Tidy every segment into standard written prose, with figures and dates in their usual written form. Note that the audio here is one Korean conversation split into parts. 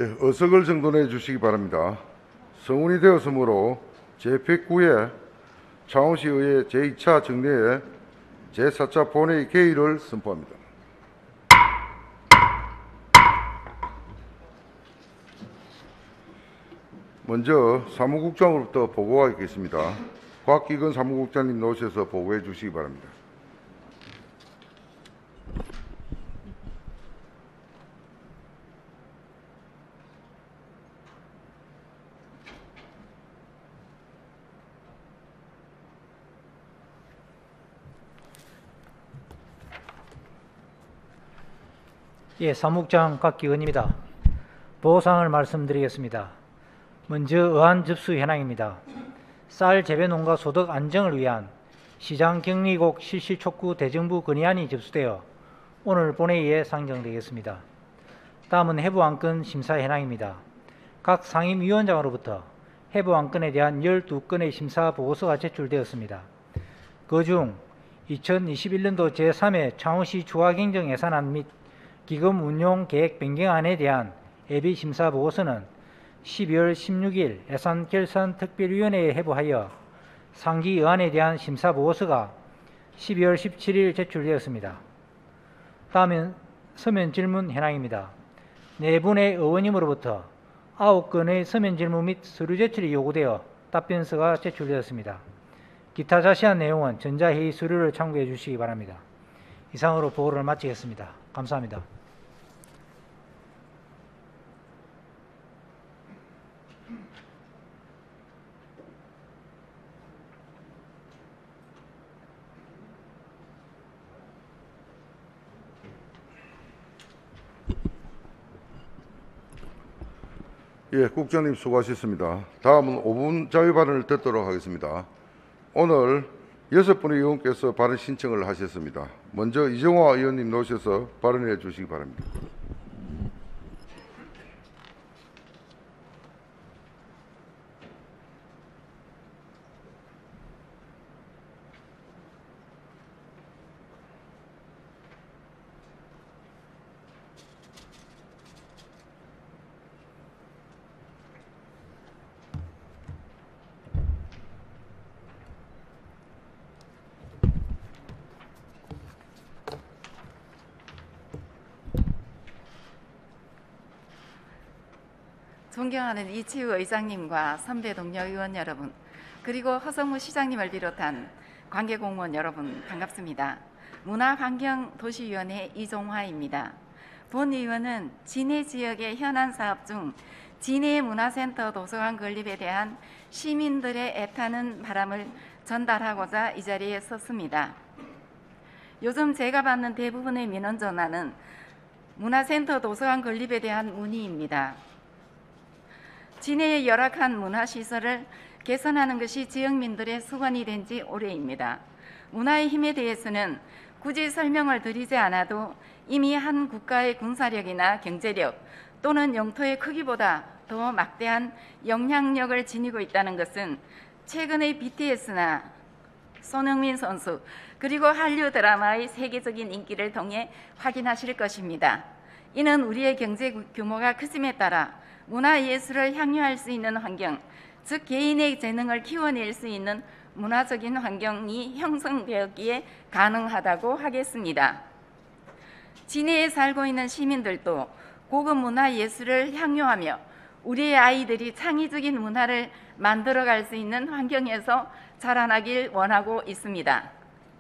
네, 어석을 정돈해 주시기 바랍니다. 성운이 되었으므로 제109회 창원시의회 제2차 정례회 제4차 본회의 개의를 선포합니다. 먼저 사무국장으로부터 보고가 있겠습니다. 곽기근 사무국장님 나오셔서 보고해 주시기 바랍니다. 예, 사무국장 곽기근입니다. 보고사항을 말씀드리겠습니다. 먼저 어안 접수 현황입니다. 쌀 재배 농가 소득 안정을 위한 시장 격리국 실시 촉구 대정부 건의안이 접수되어 오늘 본회의에 상정되겠습니다. 다음은 해부 안건 심사 현황입니다. 각 상임위원장으로부터 해부 안건에 대한 12건의 심사 보고서가 제출되었습니다. 그중 2021년도 제3회 창원시 주화경정 예산안 및 기금 운용 계획 변경안에 대한 예비 심사 보고서는 12월 16일 예산 결산 특별위원회에 해부하여 상기 의안에 대한 심사 보고서가 12월 17일 제출되었습니다. 다음은 서면 질문 현황입니다. 네 분의 의원님으로부터 9건의 서면 질문 및 서류 제출이 요구되어 답변서가 제출되었습니다. 기타 자세한 내용은 전자회의 서류를 참고해 주시기 바랍니다. 이상으로 보고를 마치겠습니다. 감사합니다. 예, 국장님 수고하셨습니다. 다음은 5분 자유 발언을 듣도록 하겠습니다. 오늘 6분의 의원께서 발언 신청을 하셨습니다. 먼저 이정화 의원님 나오셔서 발언해 주시기 바랍니다. 존경하는 이치우 의장님과 선배 동료 의원 여러분, 그리고 허성무 시장님을 비롯한 관계공무원 여러분 반갑습니다. 문화환경도시위원회 이종화입니다. 본 의원은 진해 지역의 현안 사업 중 진해 문화센터 도서관 건립에 대한 시민들의 애타는 바람을 전달하고자 이 자리에 섰습니다. 요즘 제가 받는 대부분의 민원 전화는 문화센터 도서관 건립에 대한 문의입니다. 진해의 열악한 문화시설을 개선하는 것이 지역민들의 수건이 된 지 오래입니다. 문화의 힘에 대해서는 굳이 설명을 드리지 않아도 이미 한 국가의 군사력이나 경제력 또는 영토의 크기보다 더 막대한 영향력을 지니고 있다는 것은 최근의 BTS나 손흥민 선수 그리고 한류 드라마의 세계적인 인기를 통해 확인하실 것입니다. 이는 우리의 경제 규모가 크심에 따라 문화예술을 향유할 수 있는 환경, 즉 개인의 재능을 키워낼 수 있는 문화적인 환경이 형성되었기에 가능하다고 하겠습니다. 진해에 살고 있는 시민들도 고급 문화예술을 향유하며 우리의 아이들이 창의적인 문화를 만들어갈 수 있는 환경에서 자라나길 원하고 있습니다.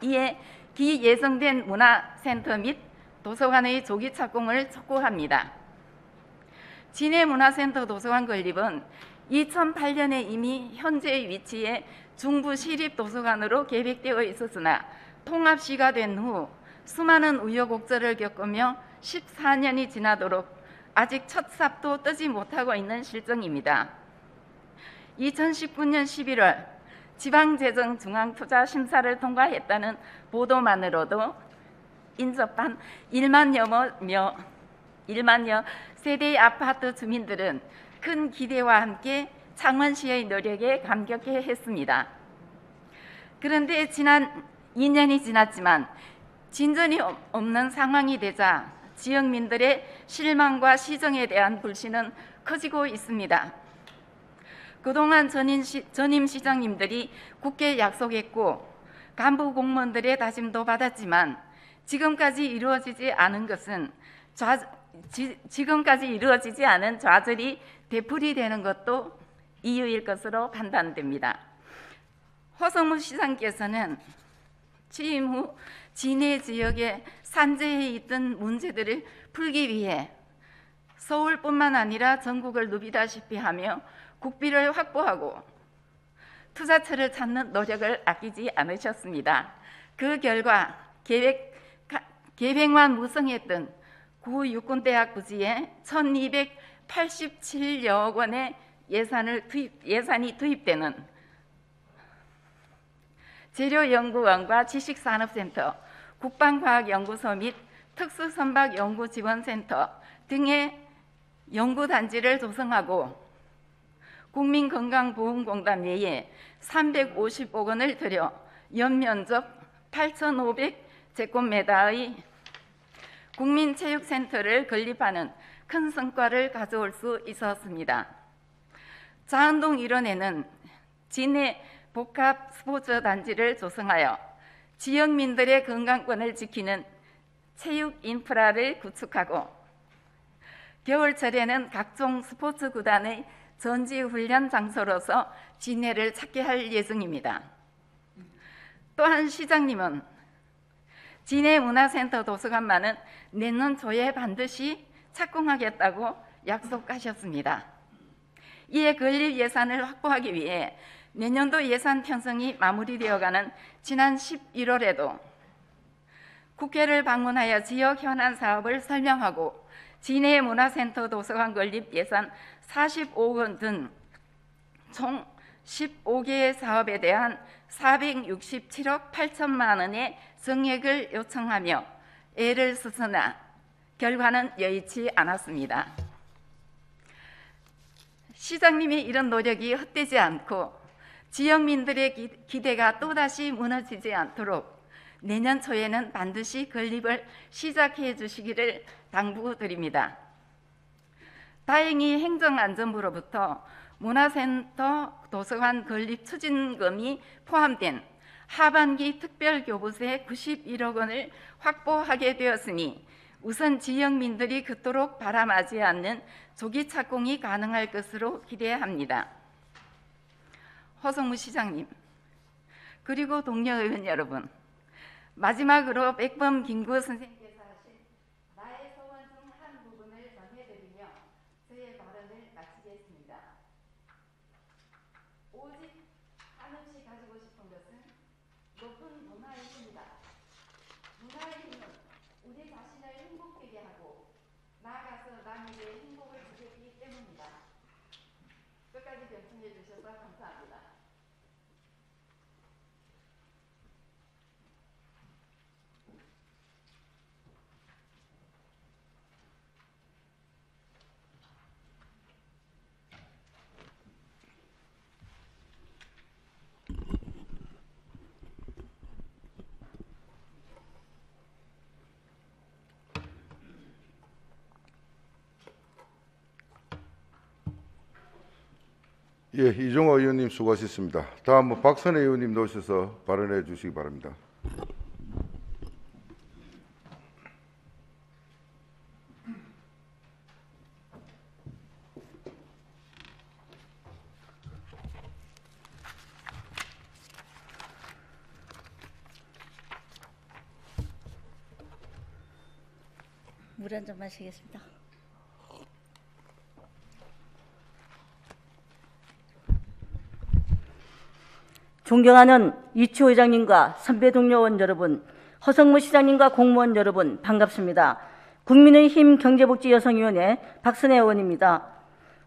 이에 기예정된 문화센터 및 도서관의 조기 착공을 촉구합니다. 진해문화센터 도서관 건립은 2008년에 이미 현재의 위치에 중부 시립도서관으로 계획되어 있었으나 통합시가 된 후 수많은 우여곡절을 겪으며 14년이 지나도록 아직 첫 삽도 뜨지 못하고 있는 실정입니다. 2019년 11월 지방재정중앙투자심사를 통과했다는 보도만으로도 인접한 1만여 세대의 아파트 주민들은 큰 기대와 함께 창원시의 노력에 감격해 했습니다. 그런데 지난 2년이 지났지만 진전이 없는 상황이 되자 지역민들의 실망과 시정에 대한 불신은 커지고 있습니다. 그동안 전임 시장님들이 굳게 약속했고 간부 공무원들의 다짐도 받았지만 지금까지 이루어지지 않은 좌절이 되풀이되는 것도 이유일 것으로 판단됩니다. 허성무 시장께서는 취임 후 진해 지역에 산재해 있던 문제들을 풀기 위해 서울뿐만 아니라 전국을 누비다시피 하며 국비를 확보하고 투자처를 찾는 노력을 아끼지 않으셨습니다. 그 결과 계획만 무성했던 구 육군대학 부지에 1,287여 원의 예산이 투입되는 재료연구원과 지식산업센터, 국방과학연구소 및 특수선박연구지원센터 등의 연구단지를 조성하고 국민건강보험공단 내에 350억 원을 들여 연면적 8,500제곱미터의 국민체육센터를 건립하는 큰 성과를 가져올 수 있었습니다. 자안동 일원에는 진해 복합 스포츠 단지를 조성하여 지역민들의 건강권을 지키는 체육 인프라를 구축하고 겨울철에는 각종 스포츠 구단의 전지 훈련 장소로서 진해를 찾게 할 예정입니다. 또한 시장님은 진해 문화센터 도서관만은 내년 초에 반드시 착공하겠다고 약속하셨습니다. 이에 건립 예산을 확보하기 위해 내년도 예산 편성이 마무리되어가는 지난 11월에도 국회를 방문하여 지역 현안 사업을 설명하고 진해 문화센터 도서관 건립 예산 45억 원 등 총 15개의 사업에 대한 467억 8천만 원의 증액을 요청하며 애를 쓰으나 결과는 여의치 않았습니다. 시장님의 이런 노력이 헛되지 않고 지역민들의 기대가 또다시 무너지지 않도록 내년 초에는 반드시 건립을 시작해 주시기를 당부드립니다. 다행히 행정안전부로부터 문화센터 도서관 건립 추진금이 포함된 하반기 특별교부세 91억 원을 확보하게 되었으니 우선 지역민들이 그토록 바람하지 않는 조기 착공이 가능할 것으로 기대합니다. 허성무 시장님, 그리고 동료 의원 여러분, 마지막으로 백범 김구 선생님께서 하신 나의 소원 중 한 부분을 전해드리며 저의 발언을 마치겠습니다. 오직 한없이 가지고 싶은 것은 높은 문화의 힘이다. 문화의 힘은 우리 자신을 행복하게 하고 나아가서 남에게 행복을 주겠기 때문이다. 끝까지 경청해 주셔서 감사합니다. 예, 이종호 의원님 수고하셨습니다. 다음은 박선혜 의원님 나오셔서 발언해 주시기 바랍니다. 물 한 잔 마시겠습니다. 존경하는 이추 회장님과 선배 동료원 여러분, 허성무 시장님과 공무원 여러분 반갑습니다. 국민의힘 경제복지여성위원회 박선혜 의원입니다.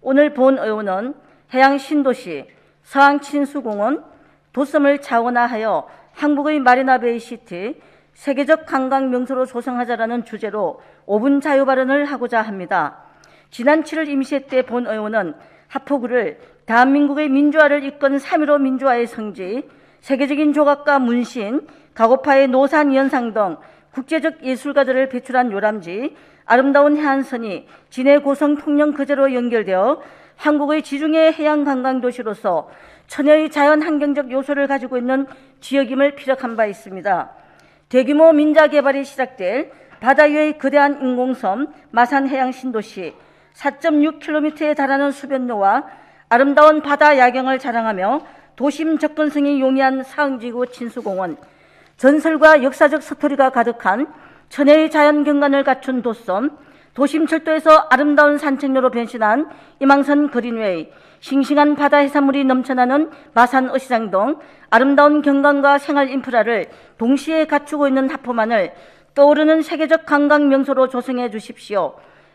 오늘 본 의원은 해양 신도시, 서항 친수공원, 도섬을 자원화하여 한국의 마리나베이 시티, 세계적 관광 명소로 조성하자라는 주제로 5분 자유 발언을 하고자 합니다. 지난 7월 임시회 때 본 의원은 하포구를 대한민국의 민주화를 이끈 3.15 민주화의 성지, 세계적인 조각가 문신, 가고파의 노산 연상 등 국제적 예술가들을 배출한 요람지 아름다운 해안선이 진해 고성 통영 거제로 연결되어 한국의 지중해 해양 관광 도시로서 천혜의 자연 환경적 요소를 가지고 있는 지역임을 피력한 바 있습니다. 대규모 민자 개발이 시작될 바다 위의 거대한 인공섬 마산 해양 신도시, 4.6km에 달하는 수변로와 아름다운 바다 야경을 자랑하며 도심 접근성이 용이한 사흥지구 친수공원, 전설과 역사적 스토리가 가득한 천혜의 자연 경관을 갖춘 도섬, 도심 철도에서 아름다운 산책로로 변신한 임항선 그린웨이, 싱싱한 바다 해산물이 넘쳐나는 마산 어시장동, 아름다운 경관과 생활 인프라를 동시에 갖추고 있는 하포만을 떠오르는 세계적 관광 명소로 조성해 주십시오.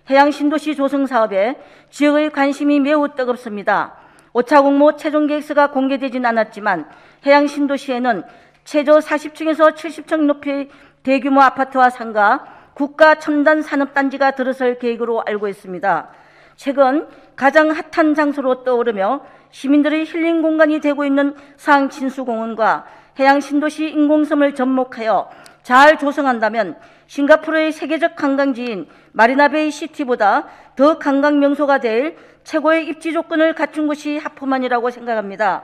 해양 신도시 조성 사업에 지역의 관심이 매우 뜨겁습니다. 5차 공모 최종 계획서가 공개되진 않았지만 해양 신도시에는 최저 40층에서 70층 높이의 대규모 아파트와 상가, 국가 첨단 산업단지가 들어설 계획으로 알고 있습니다. 최근 가장 핫한 장소로 떠오르며 시민들의 힐링 공간이 되고 있는 사항 진수공원과 해양 신도시 인공섬을 접목하여 잘 조성한다면 싱가포르의 세계적 관광지인 마리나베이 시티보다 더 관광 명소가 될 최고의 입지 조건을 갖춘 곳이 하포만이라고 생각합니다.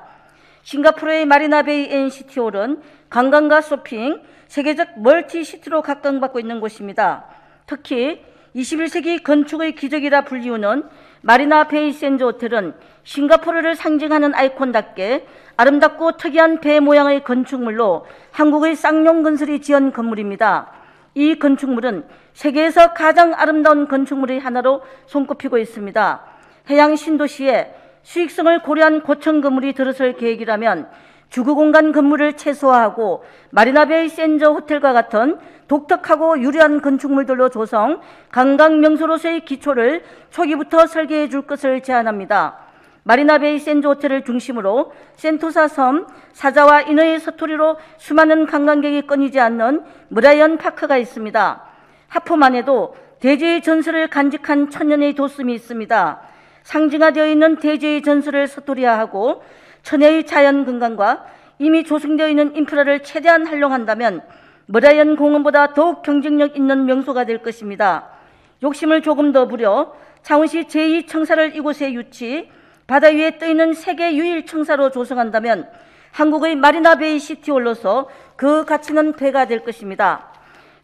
싱가포르의 마리나베이 NCT홀은 관광과 쇼핑, 세계적 멀티시티로 각광받고 있는 곳입니다. 특히 21세기 건축의 기적이라 불리우는 마리나 베이 샌즈 호텔은 싱가포르를 상징하는 아이콘답게 아름답고 특이한 배 모양의 건축물로 한국의 쌍용 건설이 지은 건물입니다. 이 건축물은 세계에서 가장 아름다운 건축물의 하나로 손꼽히고 있습니다. 해양 신도시에 수익성을 고려한 고층 건물이 들어설 계획이라면 주거공간 건물을 최소화하고 마리나베이 샌즈 호텔과 같은 독특하고 유려한 건축물들로 조성, 관광 명소로서의 기초를 초기부터 설계해 줄 것을 제안합니다. 마리나베이 샌즈 호텔을 중심으로 센토사 섬, 사자와 인어의 서투리로 수많은 관광객이 끊이지 않는 브라이언 파크가 있습니다. 하포만에도 대제의 전설을 간직한 천년의 도섬이 있습니다. 상징화되어 있는 대제의 전설을 서투리화하고 천혜의 자연 근간과 이미 조성되어 있는 인프라를 최대한 활용한다면 브라이언 공원보다 더욱 경쟁력 있는 명소가 될 것입니다. 욕심을 조금 더 부려 창원시 제2청사를 이곳에 유치, 바다 위에 떠있는 세계 유일 청사로 조성한다면 한국의 마리나베이 시티홀로서 그 가치는 배가 될 것입니다.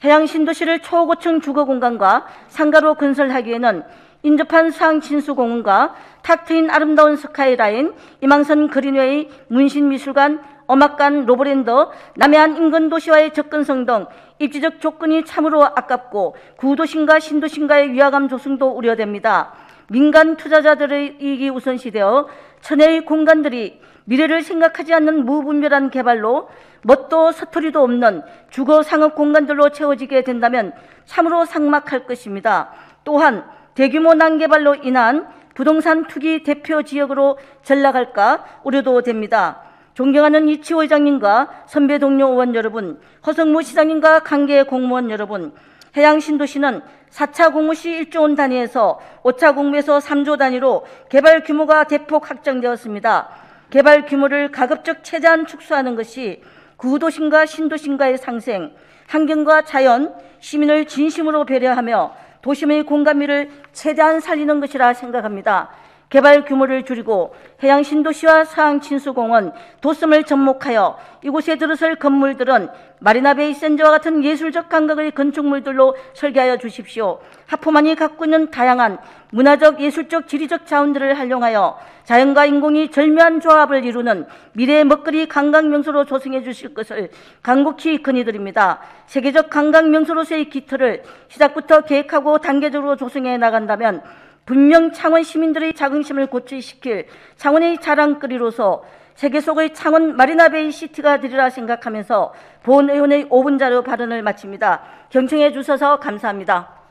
해양 신도시를 초고층 주거공간과 상가로 건설하기에는 인접한 수항진수공원과 탁 트인 아름다운 스카이라인, 임항선 그린웨이, 문신미술관, 엄학관, 로보랜더, 남해안 인근 도시와의 접근성 등 입지적 조건이 참으로 아깝고 구도심과 신도심과의 위화감 조성도 우려됩니다. 민간 투자자들의 이익이 우선시되어 천혜의 공간들이 미래를 생각하지 않는 무분별한 개발로 멋도 서투리도 없는 주거 상업 공간들로 채워지게 된다면 참으로 삭막할 것입니다. 또한 대규모 난개발로 인한 부동산 투기 대표 지역으로 전락할까 우려도 됩니다. 존경하는 이치호 회장님과 선배 동료 의원 여러분, 허성무 시장님과 관계 공무원 여러분, 해양신도시는 4차 공무 시 1조 원 단위에서 5차 공무에서 3조 단위로 개발 규모가 대폭 확장되었습니다. 개발 규모를 가급적 최대한 축소하는 것이 구도심과 신도심과의 상생, 환경과 자연, 시민을 진심으로 배려하며 도심의 공감미를 최대한 살리는 것이라 생각합니다. 개발 규모를 줄이고 해양 신도시와 서항 진수공원, 도섬을 접목하여 이곳에 들어설 건물들은 마리나베이 샌즈와 같은 예술적 감각의 건축물들로 설계하여 주십시오. 하포만이 갖고 있는 다양한 문화적, 예술적, 지리적 자원들을 활용하여 자연과 인공이 절묘한 조합을 이루는 미래의 먹거리 관광 명소로 조성해 주실 것을 간곡히 건의드립니다. 세계적 관광 명소로서의 기틀을 시작부터 계획하고 단계적으로 조성해 나간다면 분명 창원 시민들의 자긍심을 고취시킬 창원의 자랑거리로서 세계 속의 창원 마리나베이 시티가 되리라 생각하면서 본 의원의 5분 자료 발언을 마칩니다. 경청해 주셔서 감사합니다.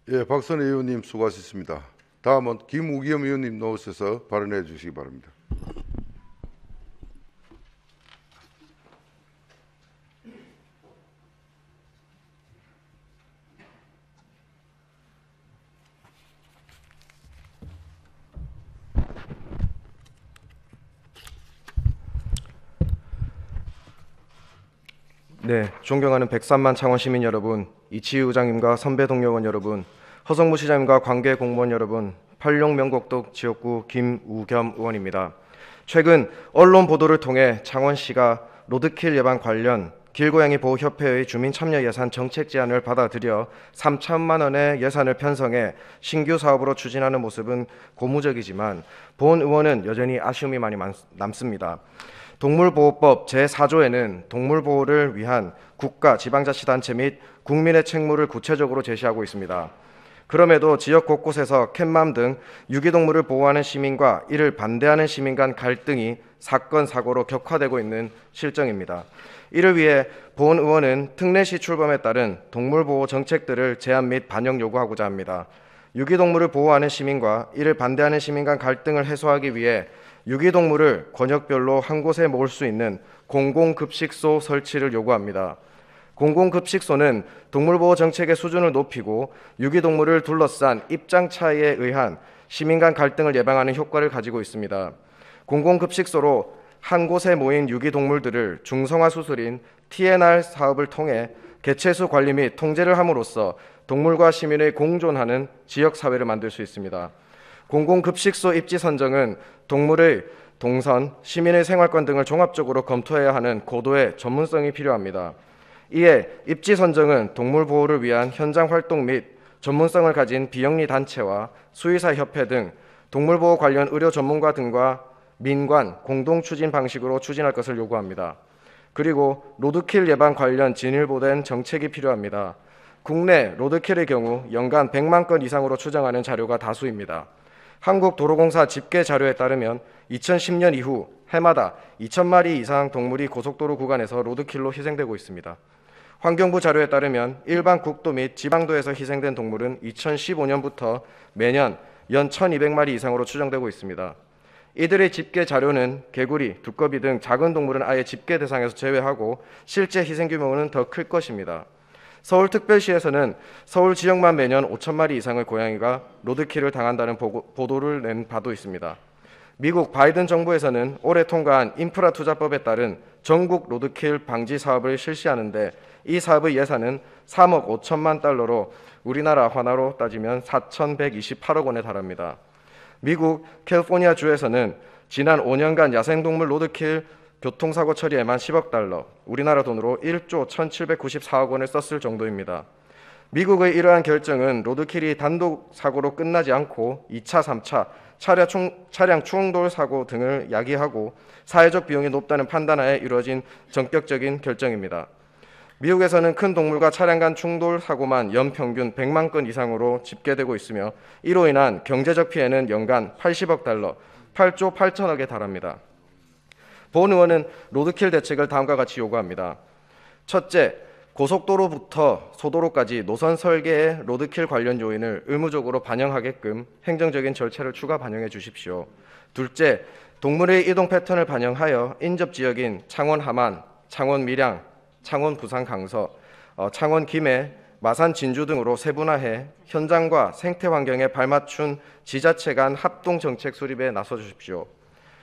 예, 박선혜 의원님 수고하셨습니다. 다음은 김우겸 의원님 나오셔서 발언해 주시기 바랍니다. 네, 존경하는 103만 창원 시민 여러분, 이치희 의장님과 선배 동료원 여러분, 허성무 시장님과 관계 공무원 여러분, 팔룡 명곡동 지역구 김우겸 의원입니다. 최근 언론 보도를 통해 창원시가 로드킬 예방 관련 길고양이 보호협회의 주민 참여 예산 정책 제안을 받아들여 3천만 원의 예산을 편성해 신규 사업으로 추진하는 모습은 고무적이지만 본 의원은 여전히 아쉬움이 많이 남습니다. 동물보호법 제4조에는 동물보호를 위한 국가, 지방자치단체 및 국민의 책무를 구체적으로 제시하고 있습니다. 그럼에도 지역 곳곳에서 캣맘 등 유기동물을 보호하는 시민과 이를 반대하는 시민 간 갈등이 사건, 사고로 격화되고 있는 실정입니다. 이를 위해 본 의원은 특례시 출범에 따른 동물보호 정책들을 제안 및 반영 요구하고자 합니다. 유기동물을 보호하는 시민과 이를 반대하는 시민 간 갈등을 해소하기 위해 유기동물을 권역별로 한 곳에 모을 수 있는 공공급식소 설치를 요구합니다. 공공급식소는 동물보호 정책의 수준을 높이고 유기동물을 둘러싼 입장 차이에 의한 시민 간 갈등을 예방하는 효과를 가지고 있습니다. 공공급식소로 한 곳에 모인 유기동물들을 중성화 수술인 TNR 사업을 통해 개체수 관리 및 통제를 함으로써 동물과 시민의 공존하는 지역사회를 만들 수 있습니다. 공공급식소 입지 선정은 동물의 동선, 시민의 생활권 등을 종합적으로 검토해야 하는 고도의 전문성이 필요합니다. 이에 입지 선정은 동물 보호를 위한 현장 활동 및 전문성을 가진 비영리 단체와 수의사 협회 등 동물 보호 관련 의료 전문가 등과 민관 공동 추진 방식으로 추진할 것을 요구합니다. 그리고 로드킬 예방 관련 진일보된 정책이 필요합니다. 국내 로드킬의 경우 연간 100만 건 이상으로 추정하는 자료가 다수입니다. 한국도로공사 집계 자료에 따르면 2010년 이후 해마다 2,000마리 이상 동물이 고속도로 구간에서 로드킬로 희생되고 있습니다. 환경부 자료에 따르면 일반 국도 및 지방도에서 희생된 동물은 2015년부터 매년 연 1,200마리 이상으로 추정되고 있습니다. 이들의 집계 자료는 개구리, 두꺼비 등 작은 동물은 아예 집계 대상에서 제외하고 실제 희생 규모는 더 클 것입니다. 서울특별시에서는 서울 지역만 매년 5,000마리 이상의 고양이가 로드킬을 당한다는 보도를 낸 바도 있습니다. 미국 바이든 정부에서는 올해 통과한 인프라 투자법에 따른 전국 로드킬 방지 사업을 실시하는데 이 사업의 예산은 3억 5천만 달러로 우리나라 환화로 따지면 4,128억 원에 달합니다. 미국 캘리포니아 주에서는 지난 5년간 야생동물 로드킬 교통사고 처리에만 10억 달러, 우리나라 돈으로 1조 1,794억 원을 썼을 정도입니다. 미국의 이러한 결정은 로드킬이 단독 사고로 끝나지 않고 2차, 3차 차량 충돌 사고 등을 야기하고 사회적 비용이 높다는 판단하에 이루어진 전격적인 결정입니다. 미국에서는 큰 동물과 차량 간 충돌 사고만 연평균 100만 건 이상으로 집계되고 있으며 이로 인한 경제적 피해는 연간 80억 달러, 8조 8천억에 달합니다. 본 의원은 로드킬 대책을 다음과 같이 요구합니다. 첫째, 고속도로부터 소도로까지 노선 설계의 로드킬 관련 요인을 의무적으로 반영하게끔 행정적인 절차를 추가 반영해 주십시오. 둘째, 동물의 이동 패턴을 반영하여 인접 지역인 창원 함안, 창원 밀양, 창원 부산 강서, 창원 김해, 마산 진주 등으로 세분화해 현장과 생태 환경에 발맞춘 지자체 간 합동 정책 수립에 나서 주십시오.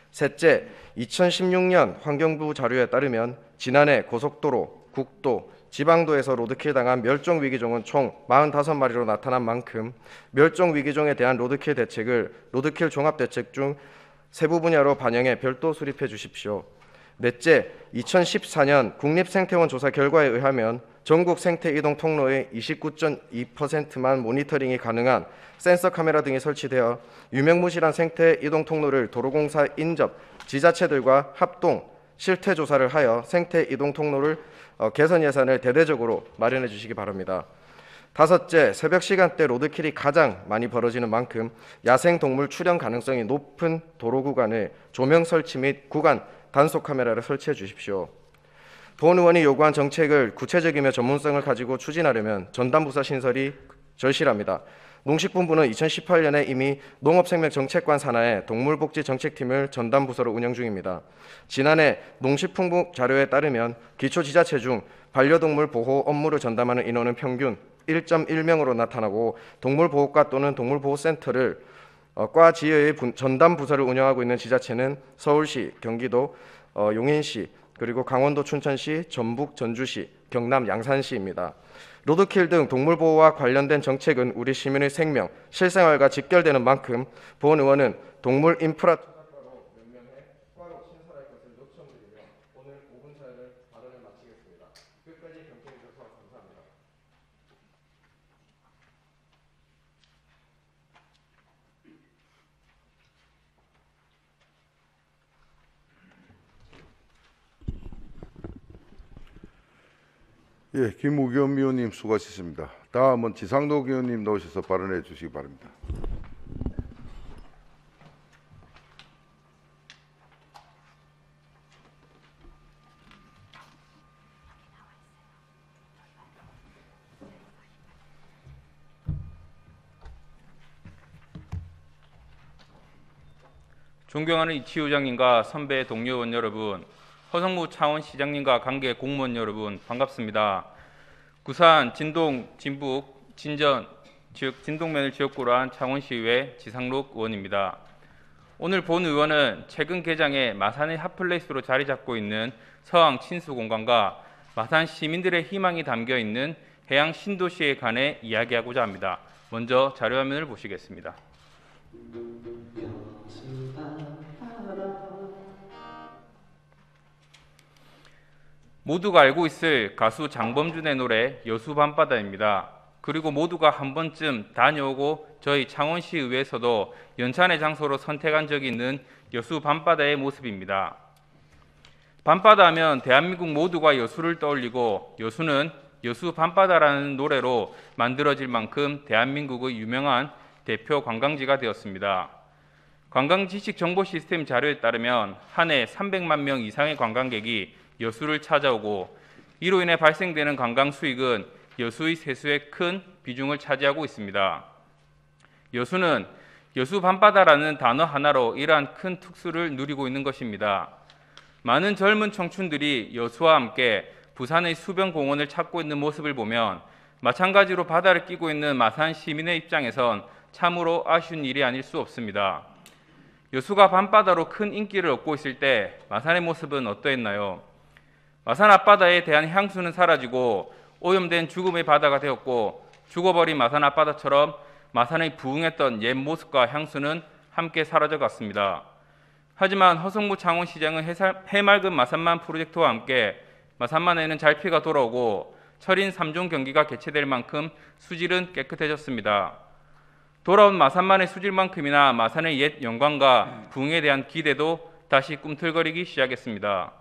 셋째, 2016년 환경부 자료에 따르면 지난해 고속도로, 국도, 지방도에서 로드킬 당한 멸종위기종은 총 45마리로 나타난 만큼 멸종위기종에 대한 로드킬 대책을 로드킬 종합대책 중 세부 분야로 반영해 별도 수립해 주십시오. 넷째, 2014년 국립생태원 조사 결과에 의하면 전국 생태 이동 통로의 29.2%만 모니터링이 가능한 센서 카메라 등이 설치되어 유명무실한 생태 이동 통로를 도로공사 인접 지자체들과 합동 실태 조사를 하여 생태 이동 통로를 개선 예산을 대대적으로 마련해 주시기 바랍니다. 다섯째, 새벽 시간대 로드킬이 가장 많이 벌어지는 만큼 야생동물 출현 가능성이 높은 도로 구간에 조명 설치 및 구간 단속 카메라를 설치해 주십시오. 본 의원이 요구한 정책을 구체적이며 전문성을 가지고 추진하려면 전담부서 신설이 절실합니다. 농식품부는 2018년에 이미 농업생명정책관 산하의 동물복지정책팀을 전담부서로 운영 중입니다. 지난해 농식품부 자료에 따르면 기초지자체 중 반려동물 보호 업무를 전담하는 인원은 평균 1.1명으로 나타나고 동물보호과 또는 동물보호센터를 과 지역의 전담 부서를 운영하고 있는 지자체는 서울시, 경기도, 용인시, 그리고 강원도 춘천시, 전북 전주시, 경남 양산시입니다. 로드킬 등 동물보호와 관련된 정책은 우리 시민의 생명, 실생활과 직결되는 만큼 본 의원은 동물 인프라 투자과로 명명해 과로 신설할 것을 요청드리며 오늘 5분차를 발언을 마치겠습니다. 끝까지 경청해 주셔서 감사합니다. 예, 김우겸 의원님 수고하셨습니다. 다음은 지상록 의원님 나오셔서 발언해 주시기 바랍니다. 존경하는 이치우 의장님과 선배 동료 의원 여러분, 허성무 창원시장님과 관계 공무원 여러분 반갑습니다. 구산, 진동, 진북, 진전, 즉 진동면을 지역구로 한 창원시의회 지상록 의원입니다. 오늘 본 의원은 최근 개장해 마산의 핫플레이스로 자리 잡고 있는 서항 친수공간과 마산 시민들의 희망이 담겨 있는 해양 신도시에 관해 이야기하고자 합니다. 먼저 자료화면을 보시겠습니다. 모두가 알고 있을 가수 장범준의 노래 여수 밤바다입니다. 그리고 모두가 한 번쯤 다녀오고 저희 창원시 의회에서도 연찬의 장소로 선택한 적이 있는 여수 밤바다의 모습입니다. 밤바다 하면 대한민국 모두가 여수를 떠올리고 여수는 여수 밤바다라는 노래로 만들어질 만큼 대한민국의 유명한 대표 관광지가 되었습니다. 관광지식정보시스템 자료에 따르면 한 해 300만 명 이상의 관광객이 여수를 찾아오고 이로 인해 발생되는 관광 수익은 여수의 세수에 큰 비중을 차지하고 있습니다. 여수는 여수 밤바다라는 단어 하나로 이러한 큰 특수를 누리고 있는 것입니다. 많은 젊은 청춘들이 여수와 함께 부산의 수변 공원을 찾고 있는 모습을 보면 마찬가지로 바다를 끼고 있는 마산 시민의 입장에선 참으로 아쉬운 일이 아닐 수 없습니다. 여수가 밤바다로 큰 인기를 얻고 있을 때 마산의 모습은 어떠했나요? 마산 앞바다에 대한 향수는 사라지고 오염된 죽음의 바다가 되었고 죽어버린 마산 앞바다처럼 마산의 부흥했던 옛 모습과 향수는 함께 사라져갔습니다. 하지만 허성무 창원시장은 해맑은 마산만 프로젝트와 함께 마산만에는 잘피가 돌아오고 철인 3종 경기가 개최될 만큼 수질은 깨끗해졌습니다. 돌아온 마산만의 수질만큼이나 마산의 옛 영광과 부흥에 대한 기대도 다시 꿈틀거리기 시작했습니다.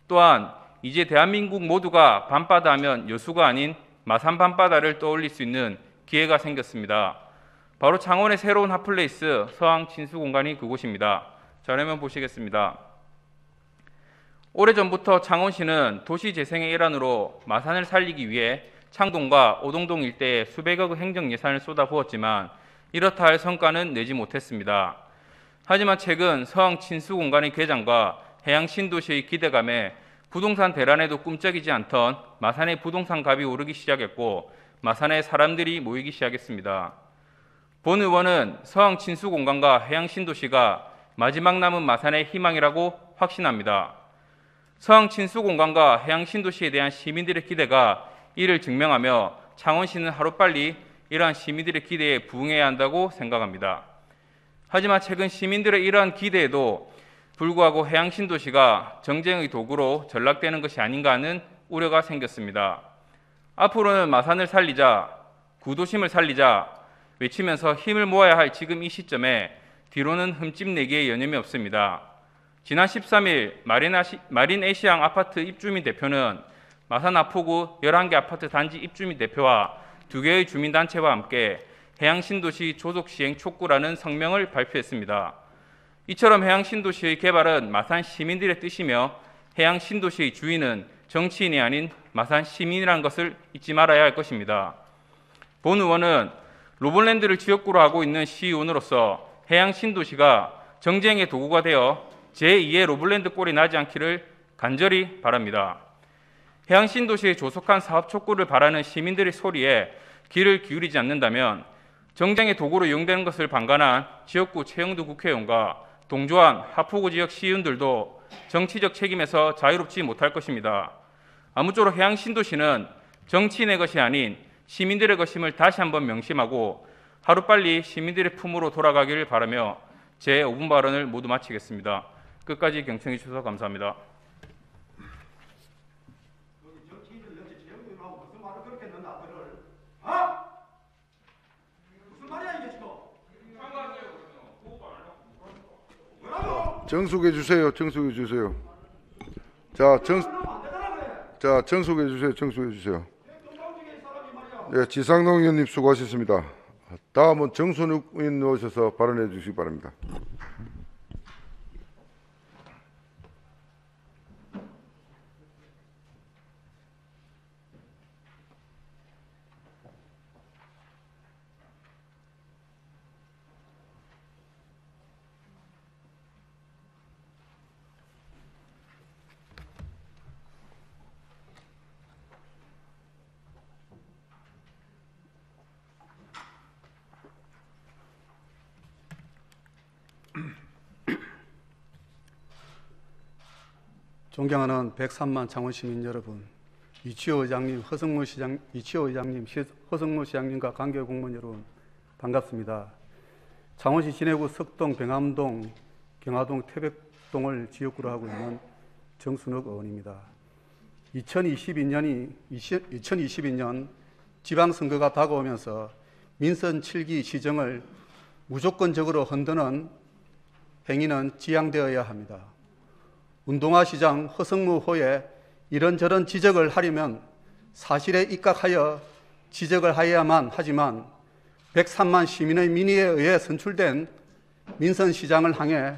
또한 이제 대한민국 모두가 밤바다 하면 여수가 아닌 마산 밤바다를 떠올릴 수 있는 기회가 생겼습니다. 바로 창원의 새로운 핫플레이스 서항 친수공간이 그곳입니다. 자료면 보시겠습니다. 오래전부터 창원시는 도시재생의 일환으로 마산을 살리기 위해 창동과 오동동 일대에 수백억의 행정 예산을 쏟아부었지만 이렇다 할 성과는 내지 못했습니다. 하지만 최근 서항 친수공간의 개장과 해양 신도시의 기대감에 부동산 대란에도 꿈쩍이지 않던 마산의 부동산 값이 오르기 시작했고 마산에 사람들이 모이기 시작했습니다. 본 의원은 서항 친수공간과 해양 신도시가 마지막 남은 마산의 희망이라고 확신합니다. 서항 친수공간과 해양 신도시에 대한 시민들의 기대가 이를 증명하며 창원시는 하루빨리 이러한 시민들의 기대에 부응해야 한다고 생각합니다. 하지만 최근 시민들의 이러한 기대에도 불구하고 해양 신도시가 정쟁의 도구로 전락되는 것이 아닌가 하는 우려가 생겼습니다. 앞으로는 마산을 살리자, 구도심을 살리자 외치면서 힘을 모아야 할 지금 이 시점에 뒤로는 흠집내기에 여념이 없습니다. 지난 13일 마린에시앙 아파트 입주민 대표는 마산 아포구 11개 아파트 단지 입주민 대표와 2개의 주민단체와 함께 해양신도시 조속시행 촉구라는 성명을 발표했습니다. 이처럼 해양신도시의 개발은 마산 시민들의 뜻이며 해양신도시의 주인은 정치인이 아닌 마산 시민이라는 것을 잊지 말아야 할 것입니다. 본 의원은 로봇랜드를 지역구로 하고 있는 시의원으로서 해양 신도시가 정쟁의 도구가 되어 제2의 로봇랜드 꼴이 나지 않기를 간절히 바랍니다. 해양 신도시의 조속한 사업 촉구를 바라는 시민들의 소리에 귀를 기울이지 않는다면 정쟁의 도구로 이용되는 것을 방관한 지역구 최영두 국회의원과 동조한 하포구 지역 시의원들도 정치적 책임에서 자유롭지 못할 것입니다. 아무쪼록 해양 신도시는 정치인의 것이 아닌 시민들의 것임을 다시 한번 명심하고 하루빨리 시민들의 품으로 돌아가기를 바라며 제 5분 발언을 모두 마치겠습니다. 끝까지 경청해 주셔서 감사합니다. 정숙해 주세요. 정숙해 주세요. 정숙해 주세요. 정숙해 주세요. 네, 지상동 의원님 수고하셨습니다. 다음은 정순욱 의원 나오셔서 발언해 주시기 바랍니다. 존경하는 103만 창원 시민 여러분, 이치호 의장님, 허성무 시장님과 관계 공무원 여러분, 반갑습니다. 창원시 진해구 석동, 병암동, 경화동, 태백동을 지역구로 하고 있는 정순욱 의원입니다. 2022년 지방선거가 다가오면서 민선 7기 시정을 무조건적으로 흔드는 행위는 지양되어야 합니다. 운동화 시장 허성무호에 이런저런 지적을 하려면 사실에 입각하여 지적을 해야만 하지만 103만 시민의 민의에 의해 선출된 민선시장을 향해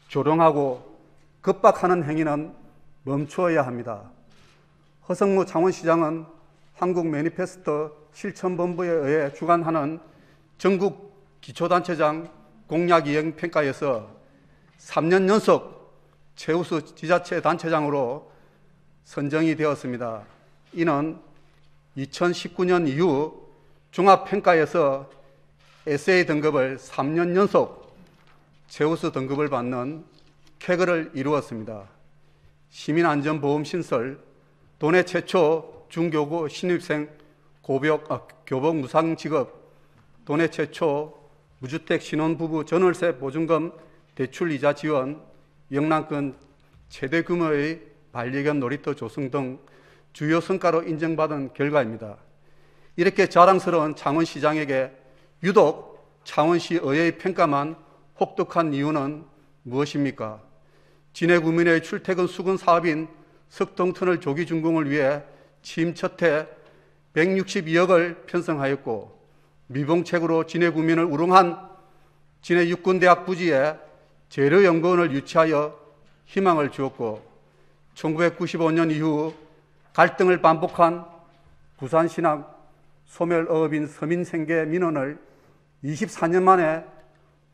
조롱하고 겁박하는 행위는 멈추어야 합니다. 허성무 창원시장은 한국 매니페스토 실천본부에 의해 주관하는 전국 기초단체장 공약 이행 평가에서 3년 연속 최우수 지자체 단체장으로 선정이 되었습니다. 이는 2019년 이후 종합평가에서 SA 등급을 3년 연속 최우수 등급을 받는 쾌거를 이루었습니다. 시민안전보험신설, 도내 최초 중교구 신입생 교복 무상 지급, 도내 최초 무주택 신혼부부 전월세 보증금 대출이자 지원, 영남권 최대 규모의 반려견 놀이터 조성 등 주요 성과로 인정받은 결과입니다. 이렇게 자랑스러운 창원시장에게 유독 창원시 의회의 평가만 혹독한 이유는 무엇입니까? 진해구민의 출퇴근 수건 사업인 석동터널 조기 준공을 위해 취임 첫해 162억을 편성하였고, 미봉책으로 진해구민을 우롱한 진해 육군대학 부지에 재료연구원을 유치하여 희망을 주었고, 1995년 이후 갈등을 반복한 부산신항 소멸어업인 서민생계 민원을 24년 만에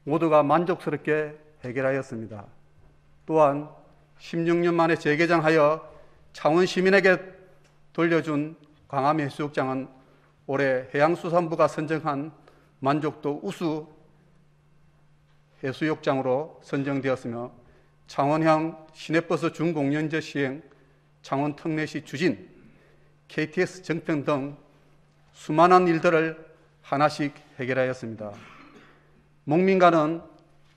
모두가 만족스럽게 해결하였습니다. 또한 16년 만에 재개장하여 창원 시민에게 돌려준 광암해수욕장은 올해 해양수산부가 선정한 만족도 우수 해수욕장으로 선정되었으며, 창원향 시내버스 준공연제 시행, 창원 특례시 추진, KTX 정평 등 수많은 일들을 하나씩 해결하였습니다. 목민가는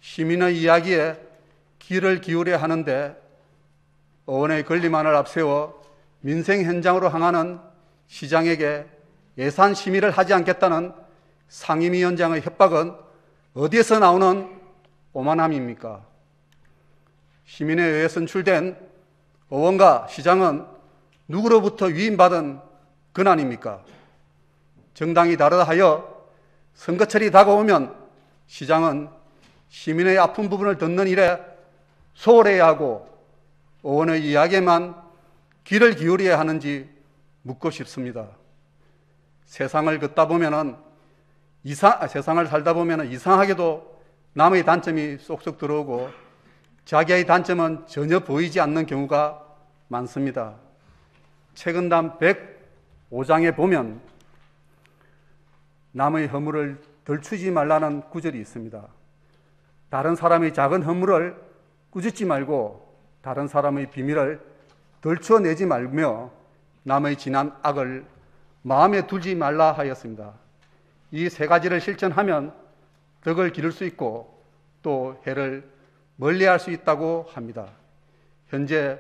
시민의 이야기에 귀를 기울여야 하는데 의원의 권리만을 앞세워 민생 현장으로 향하는 시장에게 예산 심의를 하지 않겠다는 상임위원장의 협박은 어디에서 나오는 오만함입니까? 시민에 의해 선출된 의원과 시장은 누구로부터 위임받은 권한입니까? 정당이 다르다 하여 선거철이 다가오면 시장은 시민의 아픈 부분을 듣는 일에 소홀해야 하고 의원의 이야기에만 귀를 기울여야 하는지 묻고 싶습니다. 세상을 걷다 보면은 세상을 살다 보면은 이상하게도 남의 단점이 쏙쏙 들어오고 자기의 단점은 전혀 보이지 않는 경우가 많습니다. 책은담 105장에 보면 남의 허물을 덜추지 말라는 구절이 있습니다. 다른 사람의 작은 허물을 꾸짖지 말고 다른 사람의 비밀을 덜추어내지 말며 남의 지난 악을 마음에 두지 말라 하였습니다. 이 세 가지를 실천하면 덕을 기를 수 있고 또 해를 멀리할 수 있다고 합니다. 현재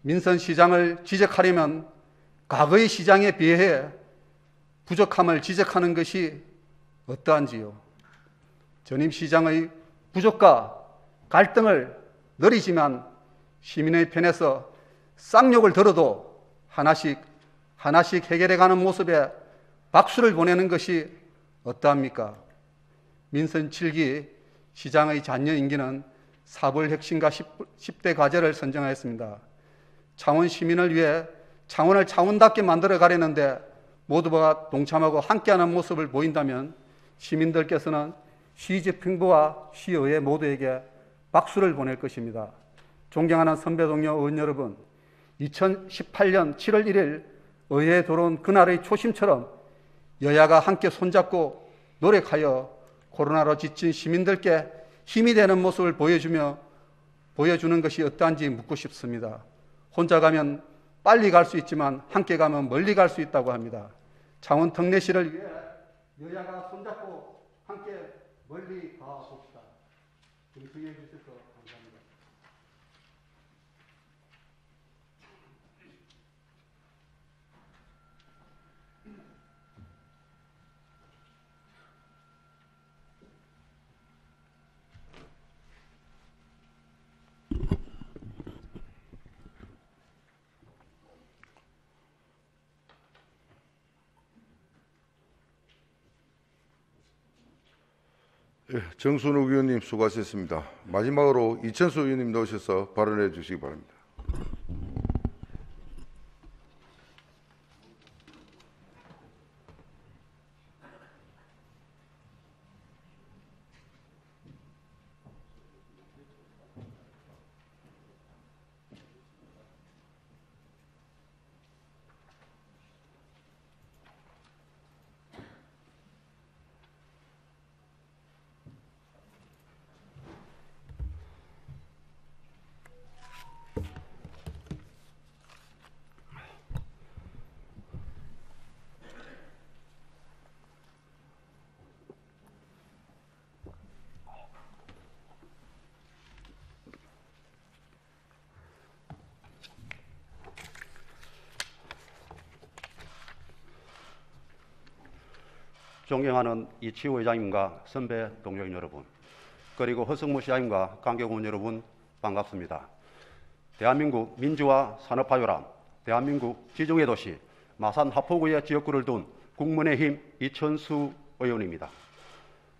민선 시장을 지적하려면 과거의 시장에 비해 부족함을 지적하는 것이 어떠한지요? 전임 시장의 부족과 갈등을 느리지만 시민의 편에서 쌍욕을 들어도 하나씩 해결해가는 모습에 박수를 보내는 것이 어떠합니까? 민선 7기 시장의 잔여 임기는 사벌혁신과 10대 과제를 선정하였습니다. 창원 시민을 위해 창원을 창원답게 만들어 가려는데 모두가 동참하고 함께하는 모습을 보인다면 시민들께서는 시집행부와 시의회 모두에게 박수를 보낼 것입니다. 존경하는 선배 동료 의원 여러분, 2018년 7월 1일 의회에 들어온 그날의 초심처럼 여야가 함께 손잡고 노력하여 코로나로 지친 시민들께 힘이 되는 모습을 보여주는 것이 어떠한지 묻고 싶습니다. 혼자 가면 빨리 갈 수 있지만 함께 가면 멀리 갈 수 있다고 합니다. 창원 특례시를 위해 여야가 손잡고 함께 멀리 가봅시다. 경청해 주셔서 감사합니다. 예, 정순욱 의원님 수고하셨습니다. 마지막으로 이천수 의원님 나오셔서 발언해 주시기 바랍니다. 존경하는 이치우 회장님과 선배 동료 여러분, 그리고 허성무 시장님과 관계공원 여러분 반갑습니다. 대한민국 민주화 산업화요람, 대한민국 지중해 도시 마산 하포구의 지역구를 둔 국민의힘 이천수 의원입니다.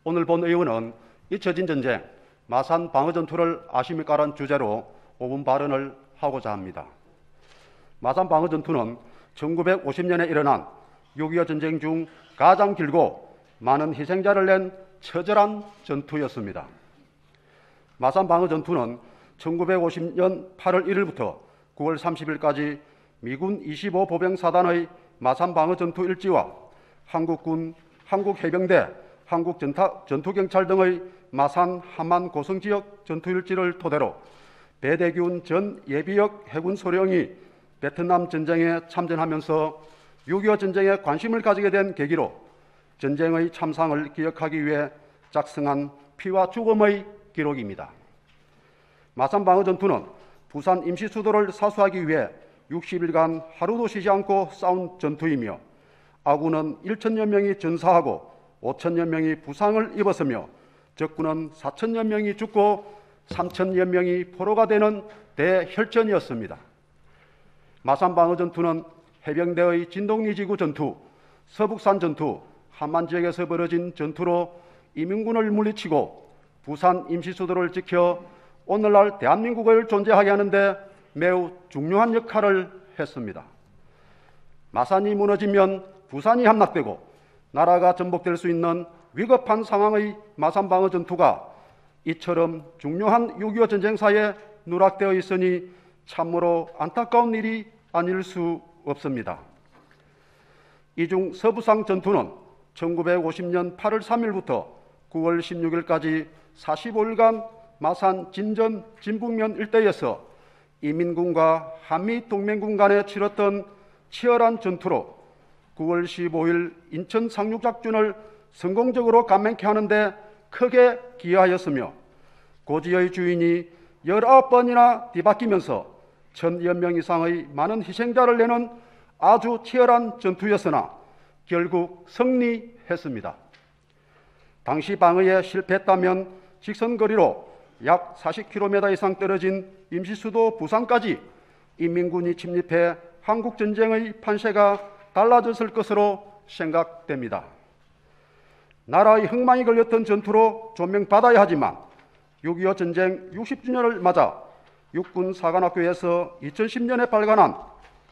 오늘 본 의원은 잊혀진 전쟁, 마산 방어전투를 아십니까라는 주제로 5분 발언을 하고자 합니다. 마산 방어전투는 1950년에 일어난 6.25 전쟁 중 가장 길고 많은 희생자를 낸 처절한 전투였습니다. 마산 방어전투는 1950년 8월 1일부터 9월 30일까지 미군 25 보병사단의 마산 방어전투 일지와 한국군, 한국해병대, 한국전투경찰 등의 마산, 함안, 고성 지역 전투 일지를 토대로 배대균 전 예비역 해군 소령이 베트남 전쟁에 참전하면서 6.25 전쟁에 관심을 가지게 된 계기로 전쟁의 참상을 기억하기 위해 작성한 피와 죽음의 기록입니다. 마산 방어전투는 부산 임시수도를 사수하기 위해 60일간 하루도 쉬지 않고 싸운 전투이며 아군은 1,000여 명이 전사하고 5,000여 명이 부상을 입었으며 적군은 4,000여 명이 죽고 3,000여 명이 포로가 되는 대혈전이었습니다. 마산 방어전투는 해병대의 진동리지구 전투, 서북산 전투, 함안 지역에서 벌어진 전투로 이민군을 물리치고 부산 임시수도를 지켜 오늘날 대한민국을 존재하게 하는데 매우 중요한 역할을 했습니다. 마산이 무너지면 부산이 함락되고 나라가 전복될 수 있는 위급한 상황의 마산방어 전투가 이처럼 중요한 6.25 전쟁사에 누락되어 있으니 참으로 안타까운 일이 아닐 수 없습니다. 이중 서부상 전투는 1950년 8월 3일부터 9월 16일까지 45일간 마산 진전 진북면 일대에서 이민군과 한미동맹군 간에 치렀던 치열한 전투로 9월 15일 인천 상륙작전을 성공적으로 감행케 하는데 크게 기여하였으며 고지의 주인이 19번이나 뒤바뀌면서 1000여 명 이상의 많은 희생자를 내는 아주 치열한 전투였으나 결국 승리했습니다. 당시 방어에 실패했다면 직선거리로 약 40km 이상 떨어진 임시수도 부산까지 인민군이 침입해 한국전쟁의 판세가 달라졌을 것으로 생각됩니다. 나라의 흥망이 걸렸던 전투로 조명받아야 하지만 6.25 전쟁 60주년을 맞아 육군사관학교에서 2010년에 발간한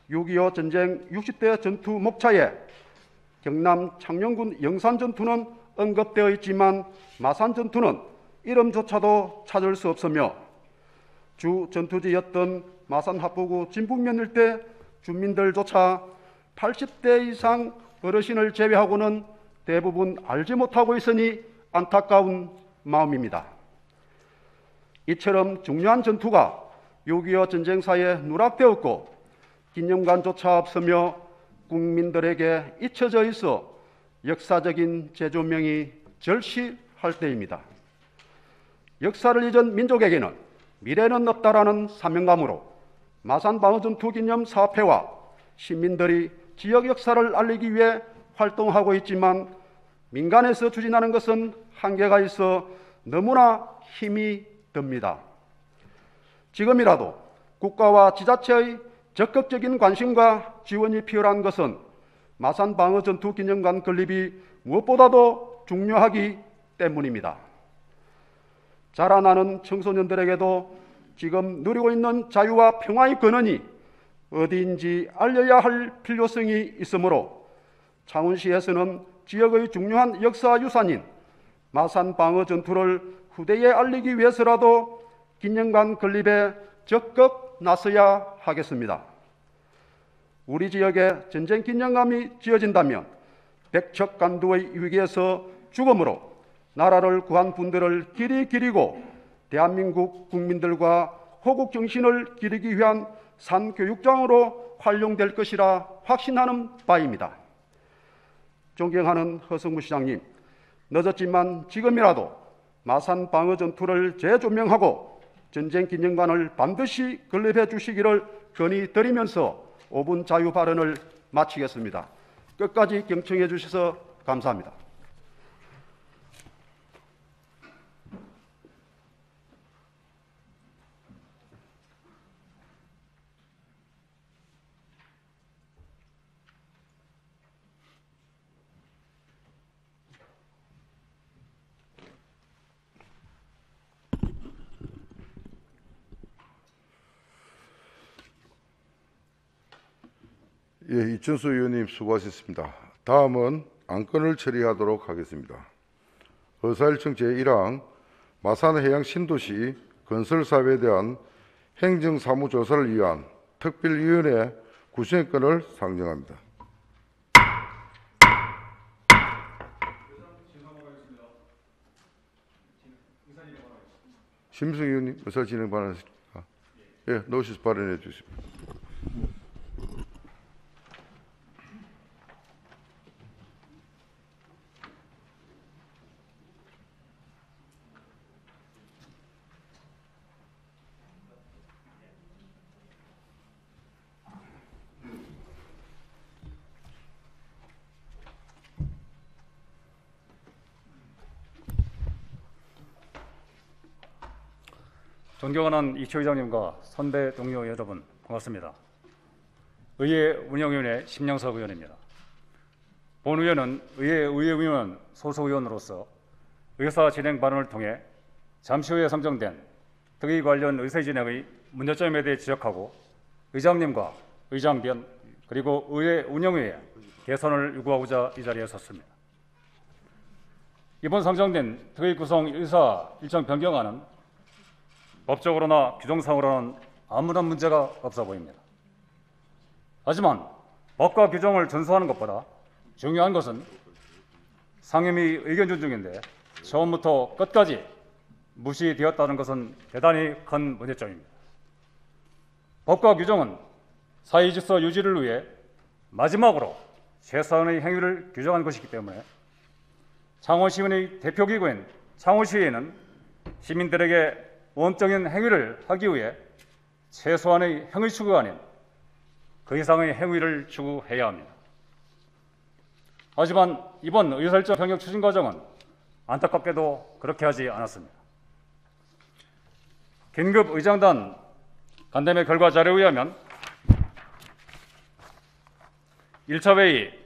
6.25 전쟁 60대 전투 목차에 경남 창녕군 영산전투는 언급되어 있지만 마산전투는 이름조차도 찾을 수 없으며 주 전투지였던 마산 합포구 진북면 일대 주민들조차 80대 이상 어르신을 제외하고는 대부분 알지 못하고 있으니 안타까운 마음입니다. 이처럼 중요한 전투가 6.25 전쟁사에 누락되었고 기념관조차 없으며 국민들에게 잊혀져 있어 역사적인 재조명이 절실할 때입니다. 역사를 잊은 민족에게는 미래는 없다라는 사명감으로 마산방어전투 기념 사업회와 시민들이 지역 역사를 알리기 위해 활동하고 있지만 민간에서 추진하는 것은 한계가 있어 너무나 힘이 듭니다. 지금이라도 국가와 지자체의 적극적인 관심과 지원이 필요한 것은 마산방어전투 기념관 건립이 무엇보다도 중요하기 때문입니다. 자라나는 청소년들에게도 지금 누리고 있는 자유와 평화의 근원이 어디인지 알려야 할 필요성이 있으므로 창원시에서는 지역의 중요한 역사 유산인 마산방어 전투를 후대에 알리기 위해서라도 기념관 건립에 적극 나서야 하겠습니다. 우리 지역에 전쟁 기념관이 지어진다면 백척간두의 위기에서 죽음으로 나라를 구한 분들을 길이 기리고 대한민국 국민들과 호국 정신을 기리기 위한 산교육장으로 활용될 것이라 확신하는 바입니다. 존경하는 허성무 시장님, 늦었지만 지금이라도 마산 방어 전투를 재조명하고 전쟁 기념관을 반드시 건립해 주시기를 건의드리면서 5분 자유 발언을 마치겠습니다. 끝까지 경청해 주셔서 감사합니다. 예, 이춘수 의원님 수고하셨습니다. 다음은 안건을 처리하도록 하겠습니다. 의사일청 제1항 마산해양 신도시 건설사업에 대한 행정사무조사를 위한 특별위원회 구성건을 상정합니다. 심승 의원님 의사 진행 발언하십니까? 예, 놓으셔서 발언해 주십시오. 존경하는 이철 의장님과 선배 동료 여러분 반갑습니다. 의회 운영위원회 심영석 의원입니다. 본 의원은 의회위원 소속의원으로서 의사 진행 발언을 통해 잠시 후에 선정된 특위 관련 의사 진행의 문제점에 대해 지적하고 의장님과 의장변 그리고 의회 운영위에 개선을 요구하고자 이 자리에 섰습니다. 이번 상정된 특위 구성 의사 일정 변경안은 법적으로나 규정상으로는 아무런 문제가 없어 보입니다. 하지만 법과 규정을 준수하는 것보다 중요한 것은 상임위 의견 존중인데 처음부터 끝까지 무시되었다는 것은 대단히 큰 문제점입니다. 법과 규정은 사회 질서 유지를 위해 마지막으로 최소한의 행위를 규정한 것이기 때문에 창원시민의 대표기구인 창원시의회는 시민들에게 원적인 행위를 하기 위해 최소한의 행위 추구가 아닌 그 이상의 행위를 추구해야 합니다. 하지만 이번 의사일정 변경 추진 과정은 안타깝게도 그렇게 하지 않았습니다. 긴급 의장단 간담회 결과 자료에 의하면 1차 회의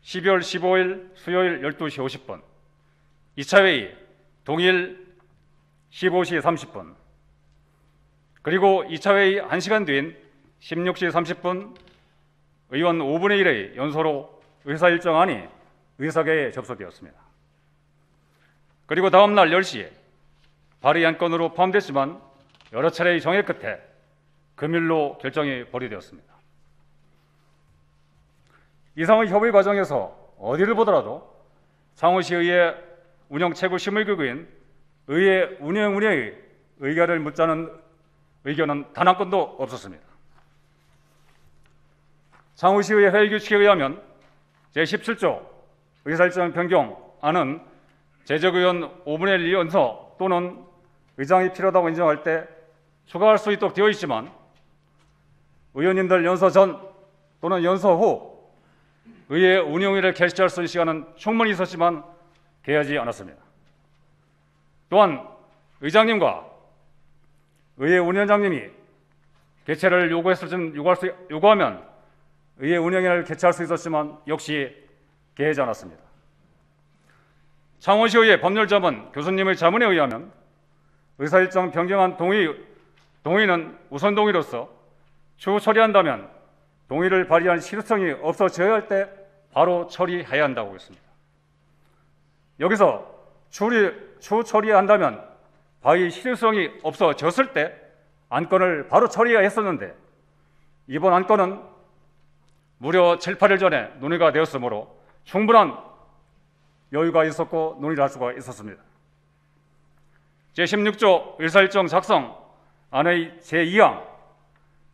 12월 15일 수요일 12시 50분, 2차 회의 동일 15시 30분, 그리고 2차 회의 1시간 뒤인 16시 30분 의원 5분의 1의 연소로 의사일정안이 의사계에 접수되었습니다. 그리고 다음 날 10시에 발의 안건으로 포함됐지만 여러 차례의 정회 끝에 금일로 결정이 보류되었습니다. 이상의 협의 과정에서 어디를 보더라도 창원시의회 운영 최고 심의기구인 의회 운영위의 의결을 묻자는 의견은 단 한 건도 없었습니다. 창원시의회 회의규칙에 의하면 제17조 의사일정 변경안은 재적의원 5분의 1 연서 또는 의장이 필요하다고 인정할 때 추가할 수 있도록 되어 있지만 의원님들 연서 전 또는 연서 후 의회 운영위를 개시할 수 있는 시간은 충분히 있었지만 개하지 않았습니다. 또한 의장님과 의회 운영장님이 개최를 요구하면 의회 운영위를 개최할 수 있었지만 역시 개하지 않았습니다. 창원시의회 법률자문 교수님의 자문에 의하면 의사일정 변경안 동의는 우선 동의로서 추후 처리한다면 동의를 발의한 실효성이 없어져야 할 때 바로 처리해야 한다고 했습니다. 여기서 추후 처리한다면 발의 실효성이 없어졌을 때 안건을 바로 처리해야 했었는데 이번 안건은 무려 7, 8일 전에 논의가 되었으므로 충분한 여유가 있었고 논의를 할 수가 있었습니다. 제16조 의사일정 작성 안의 제2항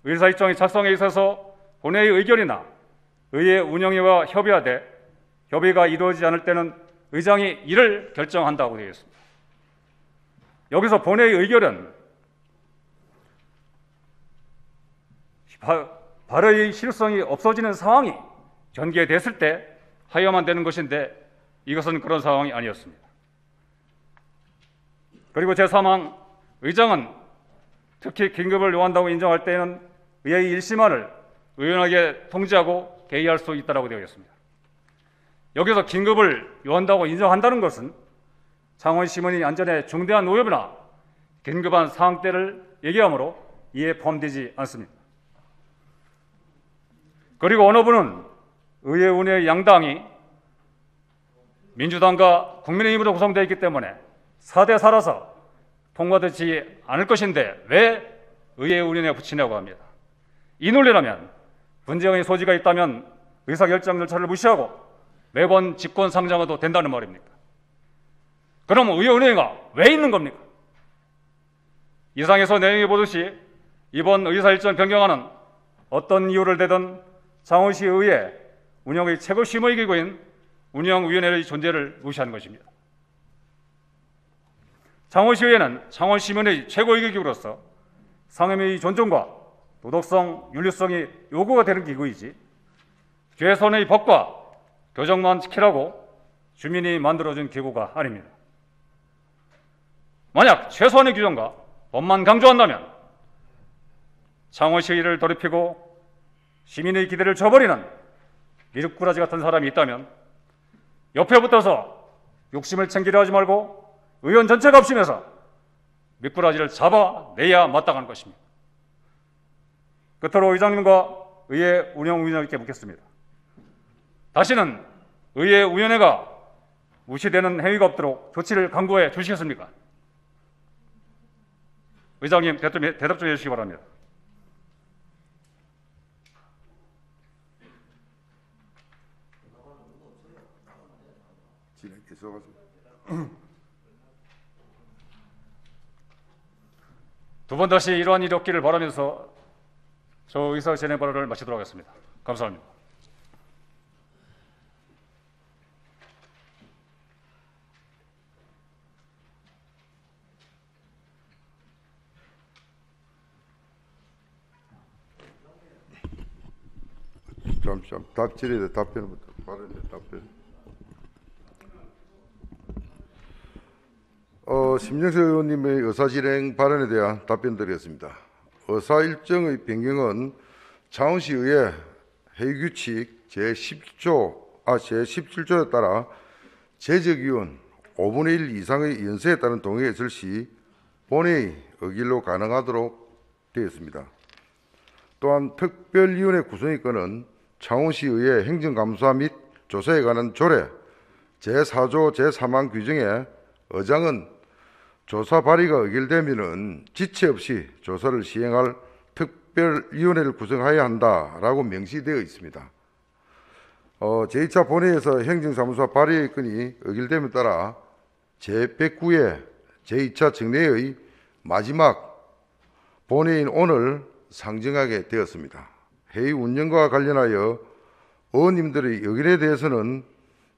의사일정의 작성에 있어서 본회의 의견이나 의회 운영위와 협의하되 협의가 이루어지지 않을 때는 의장이 이를 결정한다고 되어 있습니다. 여기서 본회의 의결은 발의의 실효성이 없어지는 상황이 전개됐을 때 하여야만 되는 것인데 이것은 그런 상황이 아니었습니다. 그리고 제3항 의장은 특히 긴급을 요한다고 인정할 때에는 의회의 1심안을 의원에게 통지하고 개의할 수 있다고 되어 있습니다. 여기서 긴급을 요한다고 인정한다는 것은 창원 시민의 안전에 중대한 위협이나 긴급한 상황 때를 얘기하므로 이에 포함되지 않습니다. 그리고 어느 분은 의회 운영의 양당이 민주당과 국민의힘으로 구성되어 있기 때문에 4대 4라서 통과되지 않을 것인데 왜 의회 운영에 붙이냐고 합니다. 이 논리라면 분쟁의 소지가 있다면 의사결정 절차를 무시하고 매번 직권상정해도 된다는 말입니까? 그럼 의회 운영위가 왜 있는 겁니까? 이상에서 내용이 보듯이 이번 의사일정 변경안은 어떤 이유를 대든 창원시 의회 운영의 최고 심의기구인 운영위원회의 존재를 무시하는 것입니다. 창원시의회는 창원시민의 최고의 기구로서 상임위의 존중과 도덕성, 윤리성이 요구가 되는 기구이지 최선의 법과 교정만 지키라고 주민이 만들어준 기구가 아닙니다. 만약 최소한의 규정과 법만 강조한다면 창원시의회를 더럽히고 시민의 기대를 저버리는 미륵꾸라지 같은 사람이 있다면 옆에 붙어서 욕심을 챙기려 하지 말고 의원 전체가 합심해서 미꾸라지를 잡아내야 마땅한 것입니다. 끝으로 의장님과 의회 운영위원회께 묻겠습니다. 다시는 의회 위원회가 무시되는 행위가 없도록 조치를 강구해 주시겠습니까? 의장님 대답 좀 해주시기 바랍니다. 두 번 다시 이러한 일이 없기를 바라면서 저 의사 진행 발언을 마치도록 하겠습니다. 감사합니다. 잠시만 답질에 답변부터 발언에 답변. 심영석 의원님의 의사진행 발언에 대한 답변 드리겠습니다. 의사 일정의 변경은 창원시의회 회의규칙 제17조에 따라 재적위원 5분의 1 이상의 연세에 따른 동의가 있을 시 본회의 의결로 가능하도록 되어 있습니다. 또한 특별위원회 구성의건은 창원시의회 행정감사 및 조사에 관한 조례 제4조 제3항 규정에 의장은 조사 발의가 의결되면은 지체 없이 조사를 시행할 특별위원회를 구성해야 한다라고 명시되어 있습니다. 제2차 본회의에서 행정사무소 발의 건이 의결됨에 따라 제109회 제2차 정례의 마지막 본회의인 오늘 상정하게 되었습니다. 회의 운영과 관련하여 의원님들의 의견에 대해서는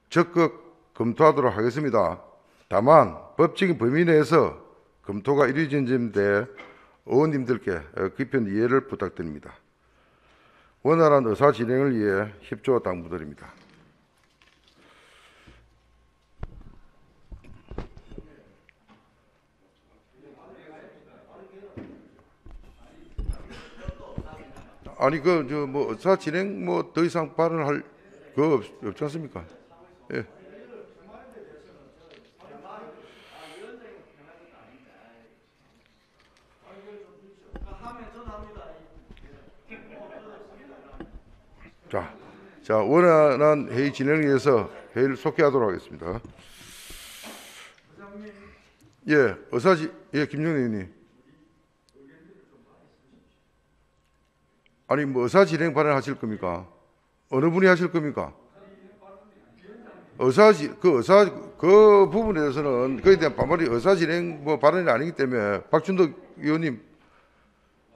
적극 검토하도록 하겠습니다. 다만 법적인 범위 내에서 검토가 이루어진 점에 대해 의원님들께 깊은 이해를 부탁드립니다. 원활한 의사 진행을 위해 협조 당부드립니다. 아니 뭐 의사 진행 뭐 더 이상 발언할 거 없지 않습니까? 예. 자, 원활한 회의 진행을 위해서 회의를 속개하도록 하겠습니다. 예, 김영래 의원님. 아니, 뭐 의사 진행 발언 하실 겁니까? 어느 분이 하실 겁니까? 그 부분에 대해서는 그에 대한 반발이 의사 진행 뭐 발언이 아니기 때문에 박준덕 의원님,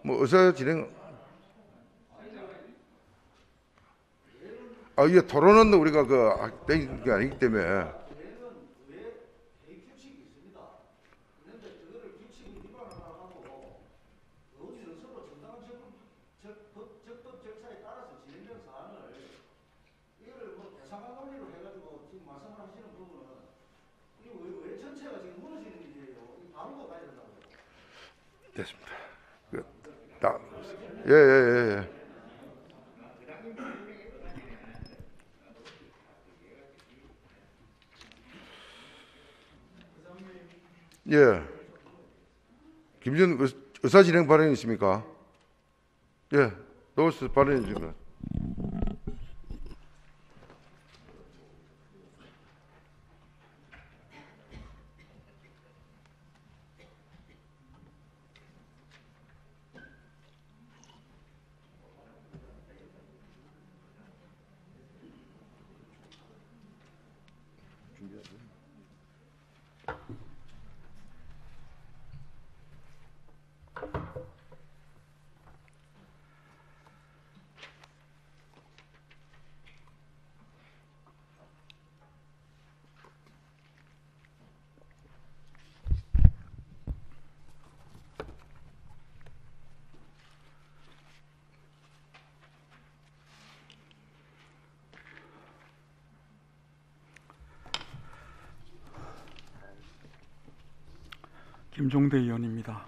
뭐 의사 진행 이게 토론은 우리가 된 게 아니기 때문에. 됐습니다. 예. 예. 김전 의사 진행 발언이 있습니까? 예. 노스 발언이 있습니다. 김종대 의원입니다.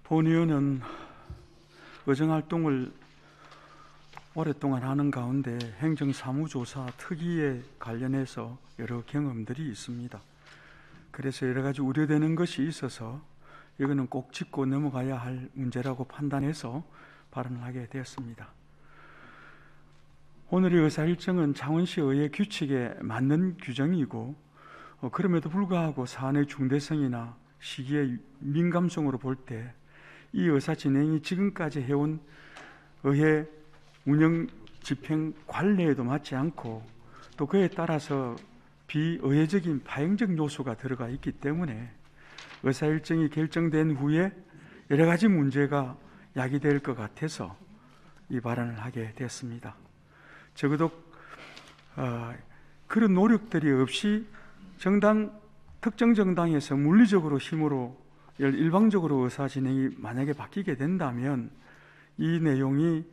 본 의원은 의정활동을 오랫동안 하는 가운데 행정사무조사 특위에 관련해서 여러 경험들이 있습니다. 그래서 여러 가지 우려되는 것이 있어서 이거는 꼭 짚고 넘어가야 할 문제라고 판단해서 발언을 하게 되었습니다. 오늘의 의사 일정은 창원시의회 규칙에 맞는 규정이고 그럼에도 불구하고 사안의 중대성이나 시기의 민감성으로 볼 때 이 의사 진행이 지금까지 해온 의회 운영 집행 관례에도 맞지 않고 또 그에 따라서 비의회적인 파행적 요소가 들어가 있기 때문에 의사 일정이 결정된 후에 여러 가지 문제가 야기될 것 같아서 이 발언을 하게 됐습니다. 적어도 그런 노력들이 없이 특정 정당에서 물리적으로 힘으로 일방적으로 의사 진행이 만약에 바뀌게 된다면 이 내용이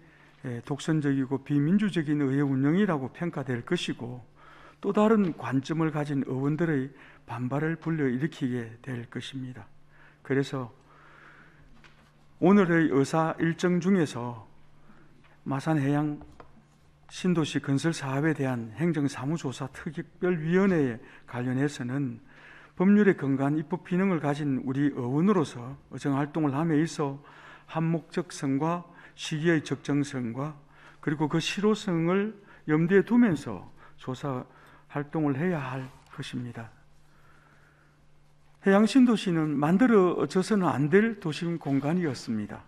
독선적이고 비민주적인 의회 운영이라고 평가될 것이고 또 다른 관점을 가진 의원들의 반발을 불러일으키게 될 것입니다. 그래서 오늘의 의사 일정 중에서 마산해양 신도시 건설 사업에 대한 행정사무조사 특별위원회에 관련해서는 법률의 근거한 입법 기능을 가진 우리 의원으로서 의정활동을 함에 있어 한목적성과 시기의 적정성과 그리고 그 실효성을 염두에 두면서 조사 활동을 해야 할 것입니다. 해양신도시는 만들어져서는 안 될 도심 공간이었습니다.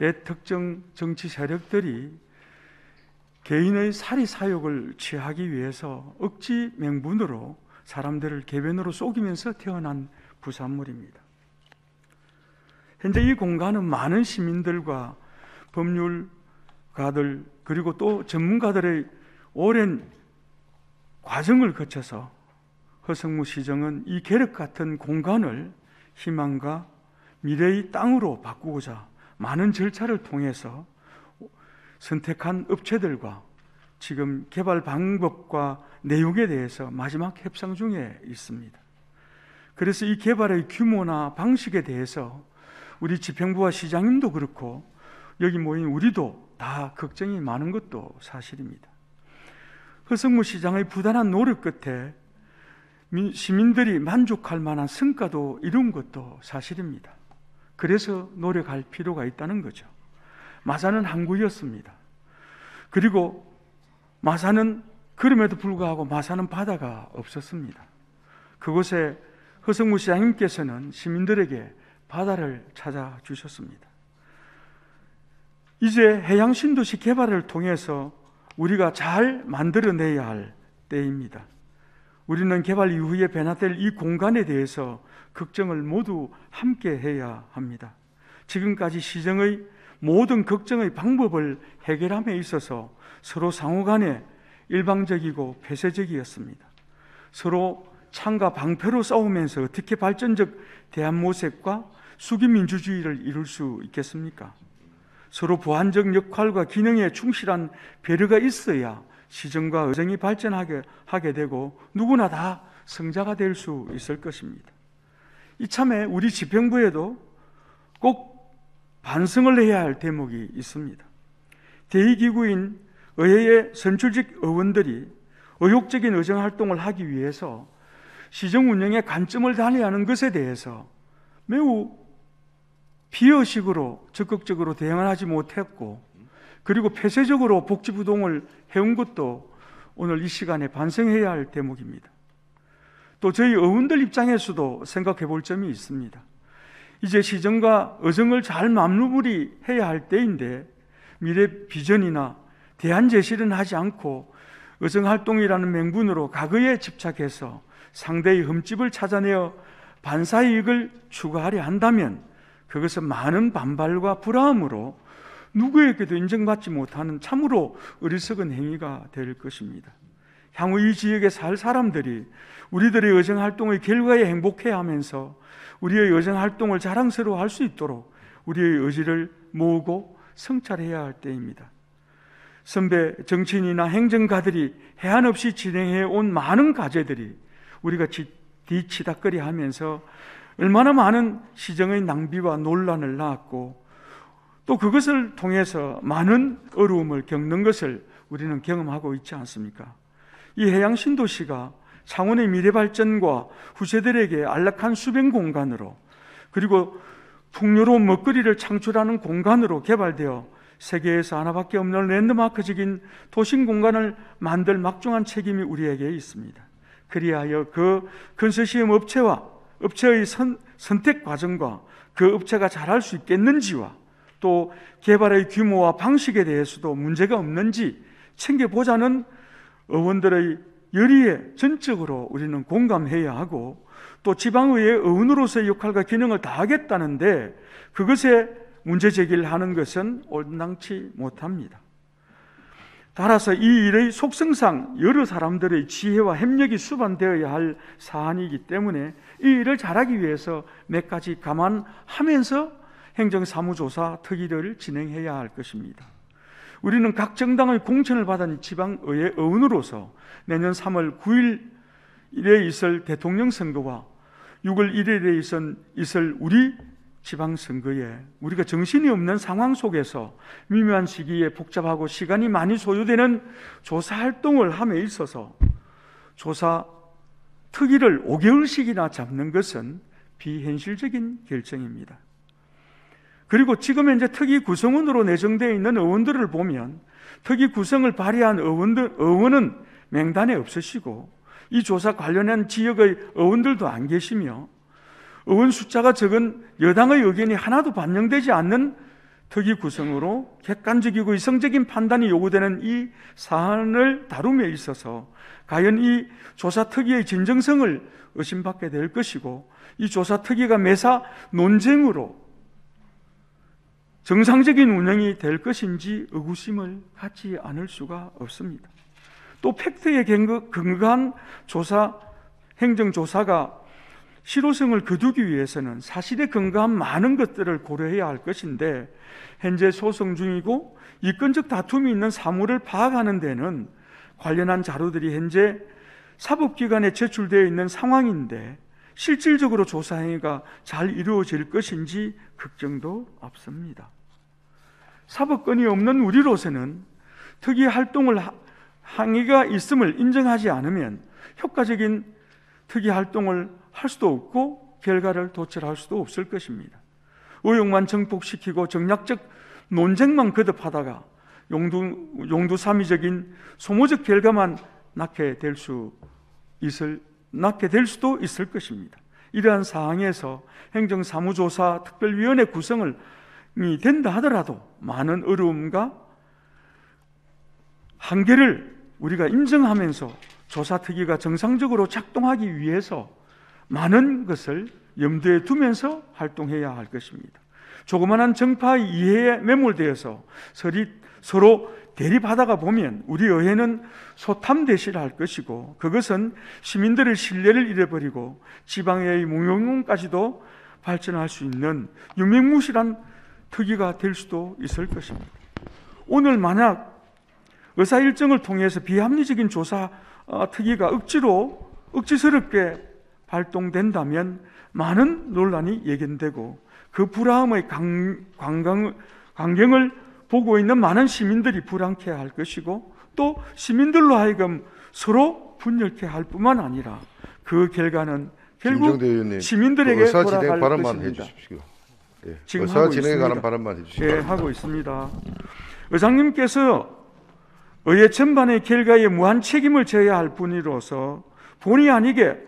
옛 특정 정치 세력들이 개인의 사리 사욕을 취하기 위해서 억지 명분으로 사람들을 궤변으로 속이면서 태어난 부산물입니다. 현재 이 공간은 많은 시민들과 법률가들 그리고 또 전문가들의 오랜 과정을 거쳐서 허성무 시정은 이 계륵 같은 공간을 희망과 미래의 땅으로 바꾸고자 많은 절차를 통해서 선택한 업체들과 지금 개발 방법과 내용에 대해서 마지막 협상 중에 있습니다. 그래서 이 개발의 규모나 방식에 대해서 우리 집행부와 시장님도 그렇고 여기 모인 우리도 다 걱정이 많은 것도 사실입니다. 허성무 시장의 부단한 노력 끝에 시민들이 만족할 만한 성과도 이룬 것도 사실입니다. 그래서 노력할 필요가 있다는 거죠. 마산은 항구였습니다. 그리고 마산은 그럼에도 불구하고 마산은 바다가 없었습니다. 그곳에 허성무 시장님께서는 시민들에게 바다를 찾아주셨습니다. 이제 해양신도시 개발을 통해서 우리가 잘 만들어내야 할 때입니다. 우리는 개발 이후에 변화될 이 공간에 대해서 걱정을 모두 함께 해야 합니다. 지금까지 시정의 모든 걱정의 방법을 해결함에 있어서 서로 상호간에 일방적이고 폐쇄적이었습니다. 서로 창과 방패로 싸우면서 어떻게 발전적 대한 모색과 수기민주주의를 이룰 수 있겠습니까? 서로 보완적 역할과 기능에 충실한 배려가 있어야 시정과 의정이 발전하게 되고 누구나 다 성자가 될 수 있을 것입니다. 이참에 우리 집행부에도 꼭 반성을 해야 할 대목이 있습니다. 대의기구인 의회의 선출직 의원들이 의욕적인 의정활동을 하기 위해서 시정 운영에 관점을 달여야 하는 것에 대해서 매우 비의식으로 적극적으로 대응을 하지 못했고 그리고 폐쇄적으로 복지부동을 해온 것도 오늘 이 시간에 반성해야 할 대목입니다. 또 저희 의원들 입장에서도 생각해 볼 점이 있습니다. 이제 시정과 의정을 잘 마무리해야 할 때인데 미래 비전이나 대안 제시는 하지 않고 의정활동이라는 명분으로 과거에 집착해서 상대의 흠집을 찾아내어 반사이익을 추구하려 한다면 그것은 많은 반발과 불화음으로 누구에게도 인정받지 못하는 참으로 어리석은 행위가 될 것입니다. 향후 이 지역에 살 사람들이 우리들의 의정활동의 결과에 행복해야 하면서 우리의 의정활동을 자랑스러워할 수 있도록 우리의 의지를 모으고 성찰해야 할 때입니다. 선배 정치인이나 행정가들이 해안 없이 진행해 온 많은 과제들이 우리가 뒤치다거리 하면서 얼마나 많은 시정의 낭비와 논란을 낳았고 또 그것을 통해서 많은 어려움을 겪는 것을 우리는 경험하고 있지 않습니까? 이 해양신도시가 창원의 미래발전과 후세들에게 안락한 수변 공간으로 그리고 풍요로운 먹거리를 창출하는 공간으로 개발되어 세계에서 하나밖에 없는 랜드마크적인 도심 공간을 만들 막중한 책임이 우리에게 있습니다. 그리하여 그 컨소시엄 업체의 선택 과정과 그 업체가 잘할 수 있겠는지와 또 개발의 규모와 방식에 대해서도 문제가 없는지 챙겨보자는 의원들의 열의에 전적으로 우리는 공감해야 하고, 또 지방의회 의원으로서의 역할과 기능을 다하겠다는데 그것에 문제 제기를 하는 것은 온당치 못합니다. 따라서 이 일의 속성상 여러 사람들의 지혜와 협력이 수반되어야 할 사안이기 때문에 이 일을 잘하기 위해서 몇 가지 감안하면서 행정사무조사 특위를 진행해야 할 것입니다. 우리는 각 정당의 공천을 받은 지방의회 의원으로서 내년 3월 9일에 있을 대통령 선거와 6월 1일에 있을 우리 지방선거에 우리가 정신이 없는 상황 속에서 미묘한 시기에 복잡하고 시간이 많이 소요되는 조사활동을 함에 있어서 조사 특위를 5개월씩이나 잡는 것은 비현실적인 결정입니다. 그리고 지금 현재 특위 구성원으로 내정되어 있는 의원들을 보면 특위 구성을 발의한 의원은 명단에 없으시고 이 조사 관련한 지역의 의원들도 안 계시며 의원 숫자가 적은 여당의 의견이 하나도 반영되지 않는 특위 구성으로 객관적이고 이성적인 판단이 요구되는 이 사안을 다룸에 있어서 과연 이 조사 특위의 진정성을 의심받게 될 것이고, 이 조사 특위가 매사 논쟁으로 정상적인 운영이 될 것인지 의구심을 갖지 않을 수가 없습니다. 또 팩트에 근거한 행정조사가 실효성을 거두기 위해서는 사실에 근거한 많은 것들을 고려해야 할 것인데, 현재 소송 중이고 이권적 다툼이 있는 사무를 파악하는 데는 관련한 자료들이 현재 사법기관에 제출되어 있는 상황인데 실질적으로 조사 행위가 잘 이루어질 것인지 걱정도 앞섭니다. 사법권이 없는 우리로서는 특위 활동을 항의가 있음을 인정하지 않으면 효과적인 특위 활동을 할 수도 없고 결과를 도출할 수도 없을 것입니다. 의혹만 정폭시키고 정략적 논쟁만 거듭하다가 용두사미적인 소모적 결과만 낳게 될 수도 있을 것입니다. 이러한 상황에서 행정사무조사 특별위원회 구성이 된다 하더라도 많은 어려움과 한계를 우리가 인정하면서 조사특위가 정상적으로 작동하기 위해서 많은 것을 염두에 두면서 활동해야 할 것입니다. 조그마한 정파의 이해에 매몰되어서 서로 대립하다가 보면 우리 의회는 소탐대실을 할 것이고, 그것은 시민들의 신뢰를 잃어버리고 지방의회의 무용론까지도 발전할 수 있는 유명무실한 특위가 될 수도 있을 것입니다. 오늘 만약 의사 일정을 통해서 비합리적인 조사 특위가 억지스럽게 발동된다면 많은 논란이 예견되고 그 불화음의 광경을 보고 있는 많은 시민들이 불안케 할 것이고, 또 시민들로 하여금 서로 분열케 할 뿐만 아니라 그 결과는 결국 시민들에게 돌아갈 것입니다. 예, 지금 의사 진행에 관한 발언만 해주시기 바랍니다. 하고 있습니다. 의장님께서 의회 전반의 결과에 무한 책임을 져야 할 분이로서 본의 아니게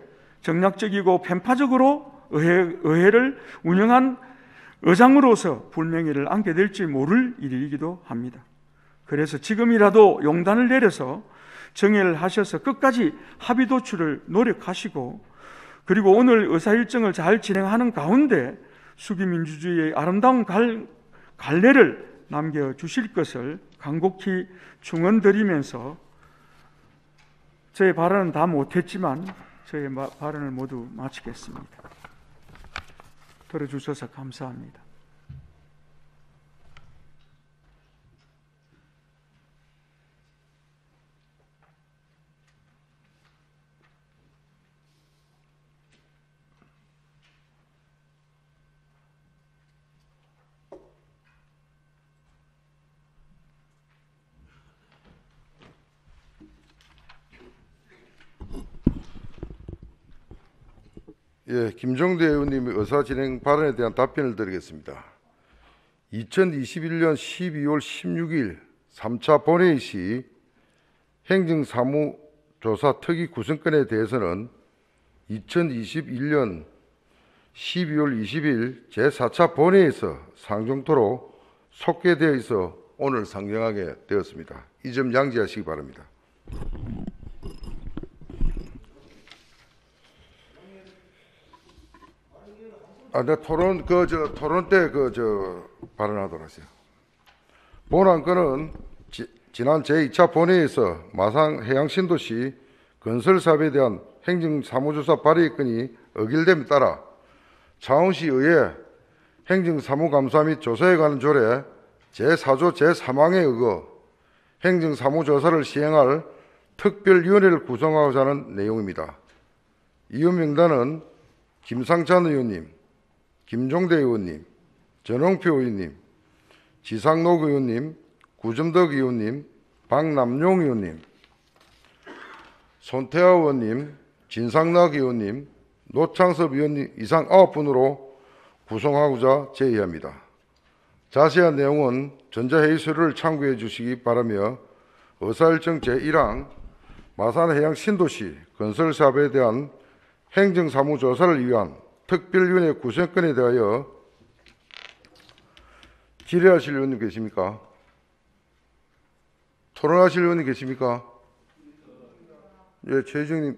정략적이고 편파적으로 의회를 운영한 의장으로서 불명예를 안게 될지 모를 일이기도 합니다. 그래서 지금이라도 용단을 내려서 정회를 하셔서 끝까지 합의 도출을 노력하시고, 그리고 오늘 의사 일정을 잘 진행하는 가운데 수기민주주의의 아름다운 갈래를 남겨주실 것을 간곡히 충언드리면서 저의 발언은 다 못했지만 저의 발언을 모두 마치겠습니다. 들어주셔서 감사합니다. 예, 김종대 의원님의 의사 진행 발언에 대한 답변을 드리겠습니다. 2021년 12월 16일 3차 본회의 시 행정사무조사 특위 구성건에 대해서는 2021년 12월 20일 제4차 본회의에서 상정토로 속개되어 있어 오늘 상정하게 되었습니다. 이 점 양지하시기 바랍니다. 네, 토론 때 발언하도록 하세요. 본안 건은 지난 제2차 본회의에서 마산 해양신도시 건설 사업에 대한 행정사무조사 발의 건이 어길됨에 따라 창원시의회 행정사무감사 및 조사에 관한 조례 제4조 제3항에 의거 행정사무조사를 시행할 특별위원회를 구성하고자 하는 내용입니다. 위원 명단은 김상찬 의원님, 김종대 의원님, 전홍표 의원님, 지상록 의원님, 구점덕 의원님, 박남용 의원님, 손태하 의원님, 진상락 의원님, 노창섭 의원님 이상 9분으로 구성하고자 제의합니다. 자세한 내용은 전자회의서를 참고해 주시기 바라며 의사일정 제1항 마산해양 신도시 건설 사업에 대한 행정사무조사를 위한 특별위원회 구성건에 대하여 질의하실 의원님 계십니까? 토론하실 의원님 계십니까? 예, 최희정님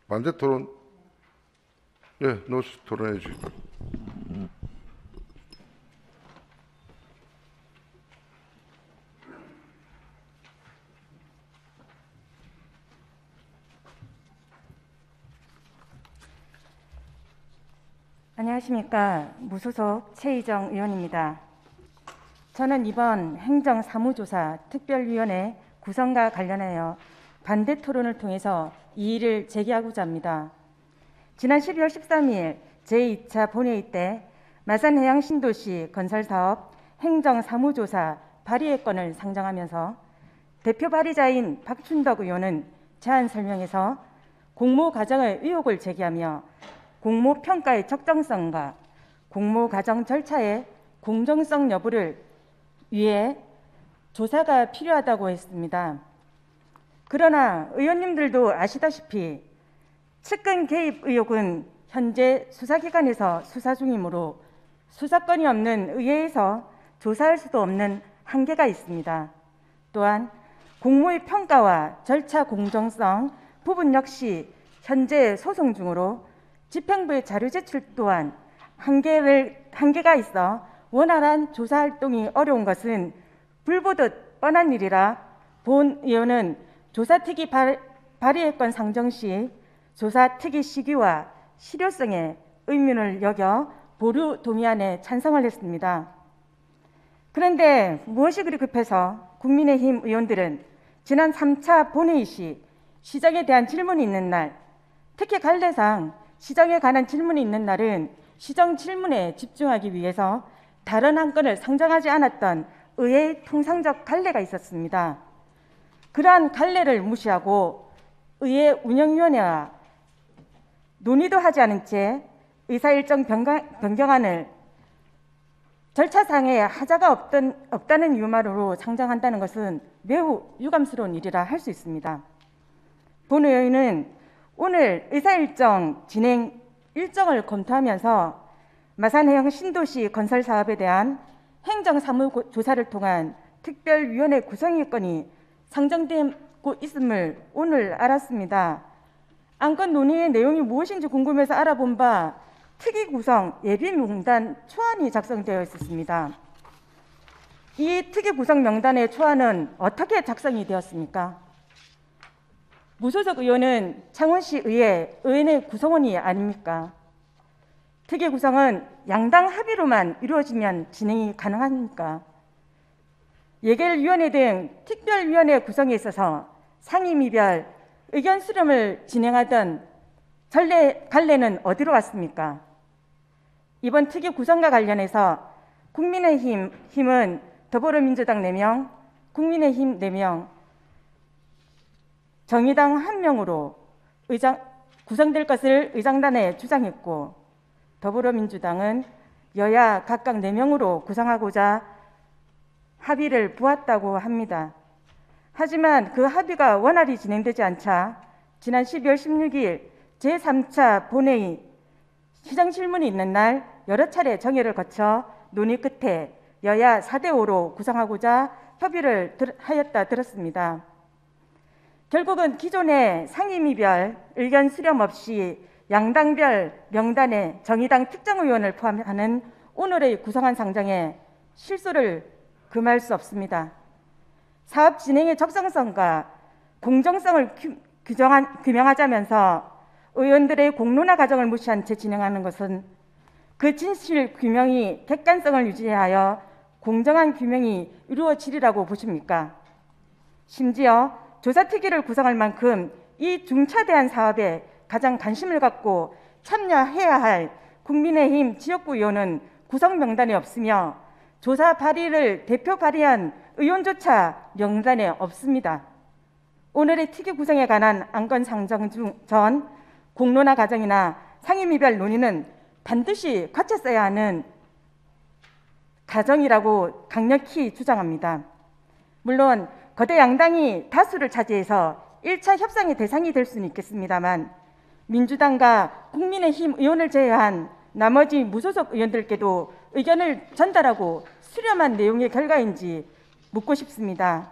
반대 토론. 예, 노스 토론해 주시기. 안녕하십니까. 무소속 최희정 의원입니다. 저는 이번 행정사무조사 특별위원회 구성과 관련하여 반대 토론을 통해서 이의를 제기하고자 합니다. 지난 12월 13일 제2차 본회의 때 마산해양신도시 건설사업 행정사무조사 발의의 건을 상정하면서 대표 발의자인 박춘덕 의원은 제안 설명에서 공모 과정의 의혹을 제기하며 공모 평가의 적정성과 공모 과정 절차의 공정성 여부를 위해 조사가 필요하다고 했습니다. 그러나 의원님들도 아시다시피 측근 개입 의혹은 현재 수사기관에서 수사 중이므로 수사권이 없는 의회에서 조사할 수도 없는 한계가 있습니다. 또한 공모의 평가와 절차 공정성 부분 역시 현재 소송 중으로 집행부의 자료 제출 또한 한계가 있어 원활한 조사 활동이 어려운 것은 불보듯 뻔한 일이라 본 의원은 조사특위 발의권 상정 시 조사특위 시기와 실효성에 의문을 여겨 보류 동의안에 찬성을 했습니다. 그런데 무엇이 그리 급해서 국민의힘 의원들은 지난 3차 본회의 시 시정에 대한 질문이 있는 날, 특히 관례상 시정에 관한 질문이 있는 날은 시정 질문에 집중하기 위해서 다른 한 건을 상정하지 않았던 의회의 통상적 관례가 있었습니다. 그러한 관례를 무시하고 의회 운영위원회와 논의도 하지 않은 채 의사일정 변경안을 절차상에 하자가 없다는 이유만으로 상정한다는 것은 매우 유감스러운 일이라 할 수 있습니다. 본 의원은 오늘 의사일정 진행 일정을 검토하면서 마산해양 신도시 건설 사업에 대한 행정사무조사를 통한 특별위원회 구성의 건이 상정되고 있음을 오늘 알았습니다. 안건 논의의 내용이 무엇인지 궁금해서 알아본 바 특위 구성 예비 명단 초안이 작성되어 있었습니다. 이 특위 구성 명단의 초안은 어떻게 작성이 되었습니까? 무소속 의원은 창원시 의회의 구성원이 아닙니까? 특위 구성은 양당 합의로만 이루어지면 진행이 가능합니까? 예결위원회 등 특별위원회 구성에 있어서 상임위별 의견 수렴을 진행하던 관례는 어디로 왔습니까? 이번 특위 구성과 관련해서 국민의힘은 더불어민주당 4명, 국민의힘 4명, 정의당 1명으로 구성될 것을 의장단에 주장했고 더불어민주당은 여야 각각 4명으로 구성하고자 합의를 보았다고 합니다. 하지만 그 합의가 원활히 진행되지 않자 지난 12월 16일 제3차 본회의 시정질문이 있는 날 여러 차례 정회를 거쳐 논의 끝에 여야 4대5로 구성하고자 협의를 하였다 들었습니다. 결국은 기존의 상임위별 의견 수렴 없이 양당별 명단에 정의당 특정 의원을 포함하는 오늘의 구성안 상정에 실소를 금할 수 없습니다. 사업 진행의 적정성과 공정성을 규명하자면서 의원들의 공론화 과정을 무시한 채 진행하는 것은 그 진실 규명이 객관성을 유지하여 공정한 규명이 이루어지리라고 보십니까? 심지어 조사특위를 구성할 만큼 이 중차대한 사업에 가장 관심을 갖고 참여해야 할 국민의힘 지역구 의원은 구성 명단에 없으며 조사 발의를 대표 발의한 의원조차 명단에 없습니다. 오늘의 특위 구성에 관한 안건 상정 전 공론화 과정이나 상임위별 논의는 반드시 거쳤어야 하는 과정이라고 강력히 주장합니다. 물론 거대 양당이 다수를 차지해서 1차 협상의 대상이 될 수는 있겠습니다만 민주당과 국민의힘 의원을 제외한 나머지 무소속 의원들께도 의견을 전달하고 수렴한 내용의 결과인지 묻고 싶습니다.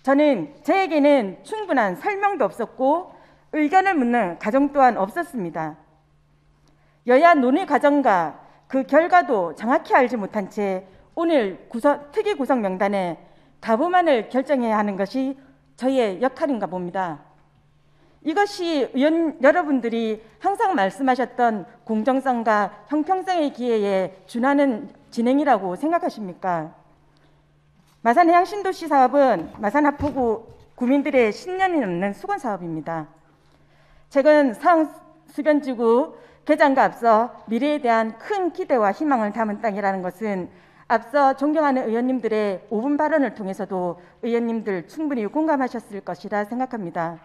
저는 저에게는 충분한 설명도 없었고 의견을 묻는 과정 또한 없었습니다. 여야 논의 과정과 그 결과도 정확히 알지 못한 채 오늘 특위 구성 명단에 가부만을 결정해야 하는 것이 저의 역할인가 봅니다. 이것이 의원 여러분들이 항상 말씀하셨던 공정성과 형평성의 기회에 준하는 진행이라고 생각하십니까? 마산해양 신도시 사업은 마산 하포구 구민들의 10년이 넘는 수건 사업입니다. 최근 상수변지구 개장과 앞서 미래에 대한 큰 기대와 희망을 담은 땅이라는 것은 앞서 존경하는 의원님들의 5분 발언을 통해서도 의원님들 충분히 공감하셨을 것이라 생각합니다.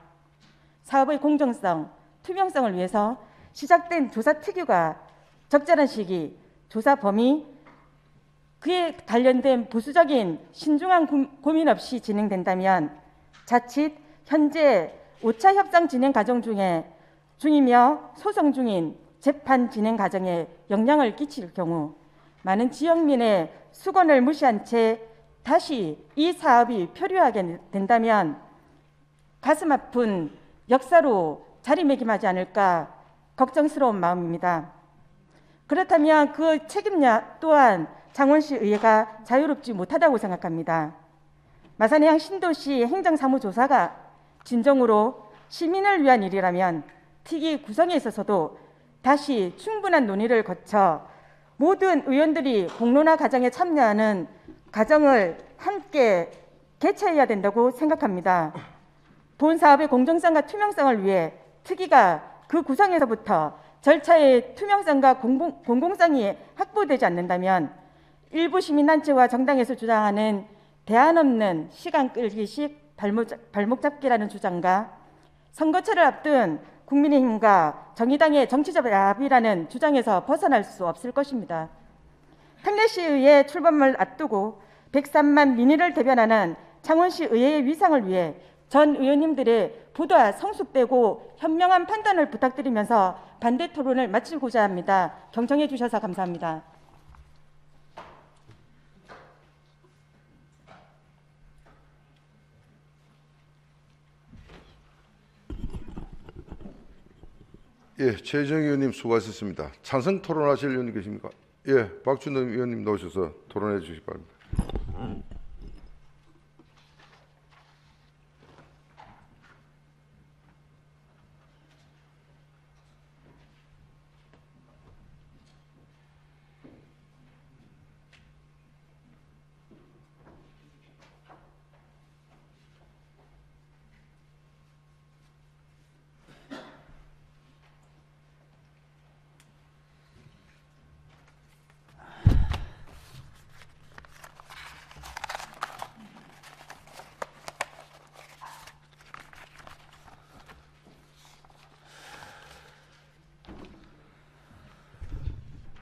사업의 공정성, 투명성을 위해서 시작된 조사 특위가 적절한 시기, 조사 범위, 그에 관련된 부수적인 신중한 고민 없이 진행된다면 자칫 현재 5차 협상 진행 과정 중이며 소송 중인 재판 진행 과정에 영향을 끼칠 경우 많은 지역민의 수건을 무시한 채 다시 이 사업이 표류하게 된다면 가슴 아픈 역사로 자리매김하지 않을까 걱정스러운 마음입니다. 그렇다면 그 책임자 또한 창원시 의회가 자유롭지 못하다고 생각합니다. 마산해양 신도시 행정사무조사가 진정으로 시민을 위한 일이라면 특위 구성에 있어서도 다시 충분한 논의를 거쳐 모든 의원들이 공론화 과정에 참여하는 과정을 함께 개최해야 된다고 생각합니다. 본 사업의 공정성과 투명성을 위해 특위가 그 구성에서부터 절차의 투명성과 공공성이 확보되지 않는다면 일부 시민단체와 정당에서 주장하는 대안 없는 시간 끌기식 발목 잡기라는 주장과 선거철을 앞둔 국민의힘과 정의당의 정치적 합의라는 주장에서 벗어날 수 없을 것입니다. 특례시의회 출범을 앞두고 103만 민의를 대변하는 창원시 의회의 위상을 위해 전 의원님들의 부도와 성숙되고 현명한 판단을 부탁드리면서 반대 토론을 마치고자 합니다. 경청해 주셔서 감사합니다. 예, 최정 의원님 수고하셨습니다. 찬성 토론하실 의원님 계십니까? 예, 박준호 의원님 나오셔서 토론해 주시기 바랍니다.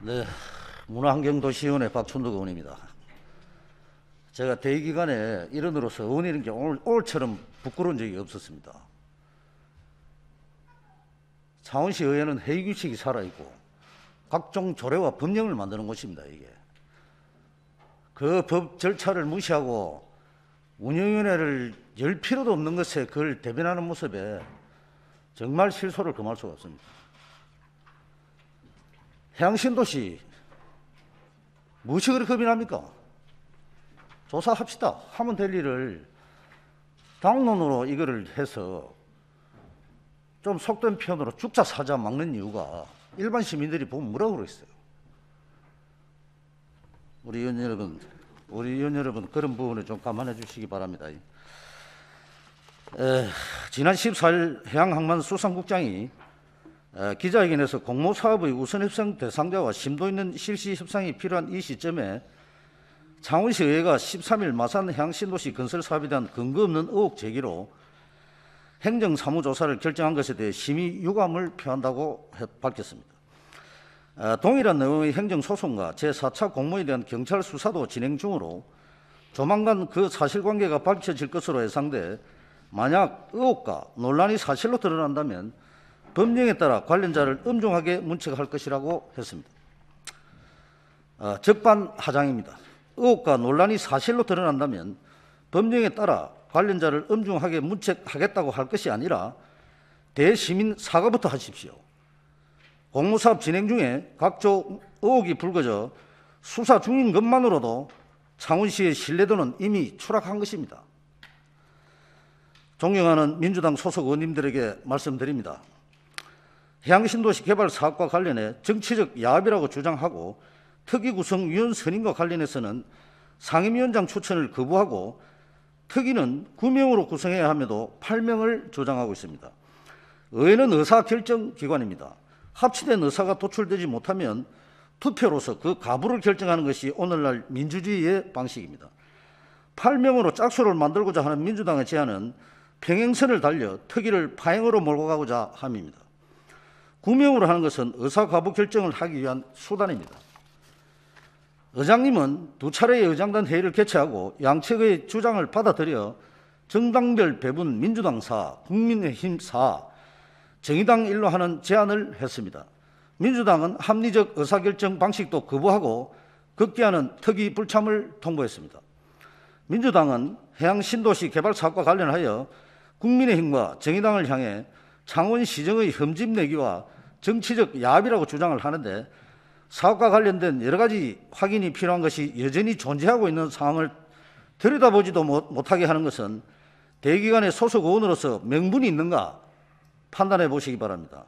네, 문화환경도시위원회 박춘덕 의원입니다. 제가 대기간에 일원으로서 의원이라는 게 오늘처럼 부끄러운 적이 없었습니다. 창원시 의회는 회의규칙이 살아있고 각종 조례와 법령을 만드는 곳입니다. 이게 그 법 절차를 무시하고 운영위원회를 열 필요도 없는 것에 그걸 대변하는 모습에 정말 실소를 금할 수가 없습니다. 해양신도시 무엇이 그렇게 겁이 납니까? 조사합시다. 하면 될 일을 당론으로 이거를 해서 좀 속된 표현으로 죽자 사자 막는 이유가 일반 시민들이 보면 뭐라고 그러겠어요? 우리 의원 여러분 그런 부분을 좀 감안해 주시기 바랍니다. 지난 14일 해양항만수산국장이 기자회견에서 공모사업의 우선협상 대상자와 심도 있는 실시 협상이 필요한 이 시점에 창원시 의회가 13일 마산 해양신도시 건설 사업에 대한 근거 없는 의혹 제기로 행정사무조사를 결정한 것에 대해 심히 유감을 표한다고 밝혔습니다. 동일한 내용의 행정소송과 제4차 공모에 대한 경찰 수사도 진행 중으로 조만간 그 사실관계가 밝혀질 것으로 예상돼 만약 의혹과 논란이 사실로 드러난다면 법령에 따라 관련자를 엄중하게 문책할 것이라고 했습니다. 적반하장입니다. 의혹과 논란이 사실로 드러난다면 법령에 따라 관련자를 엄중하게 문책하겠다고 할 것이 아니라 대시민 사과부터 하십시오. 공모사업 진행 중에 각종 의혹이 불거져 수사 중인 것만으로도 창원시의 신뢰도는 이미 추락한 것입니다. 존경하는 민주당 소속 의원님들에게 말씀드립니다. 해양신도시 개발 사업과 관련해 정치적 야합이라고 주장하고 특위구성 위원 선임과 관련해서는 상임위원장 추천을 거부하고 특위는 9명으로 구성해야 함에도 8명을 주장하고 있습니다. 의회는 의사결정기관입니다. 합치된 의사가 도출되지 못하면 투표로서 그 가부를 결정하는 것이 오늘날 민주주의의 방식입니다. 8명으로 짝수를 만들고자 하는 민주당의 제안은 평행선을 달려 특위를 파행으로 몰고 가고자 함입니다. 9명으로 하는 것은 의사 가부 결정을 하기 위한 수단입니다. 의장님은 두 차례의 의장단 회의를 개최하고 양측의 주장을 받아들여 정당별 배분 민주당 4, 국민의힘 4, 정의당 1로 하는 제안을 했습니다. 민주당은 합리적 의사결정 방식도 거부하고 급기야는 특위 불참을 통보했습니다. 민주당은 해양신도시 개발 사업과 관련하여 국민의힘과 정의당을 향해 창원시정의 흠집 내기와 정치적 야합이라고 주장을 하는데 사업과 관련된 여러 가지 확인이 필요한 것이 여전히 존재하고 있는 상황을 들여다보지도 못하게 하는 것은 대기관의 소속 의원으로서 명분이 있는가 판단해 보시기 바랍니다.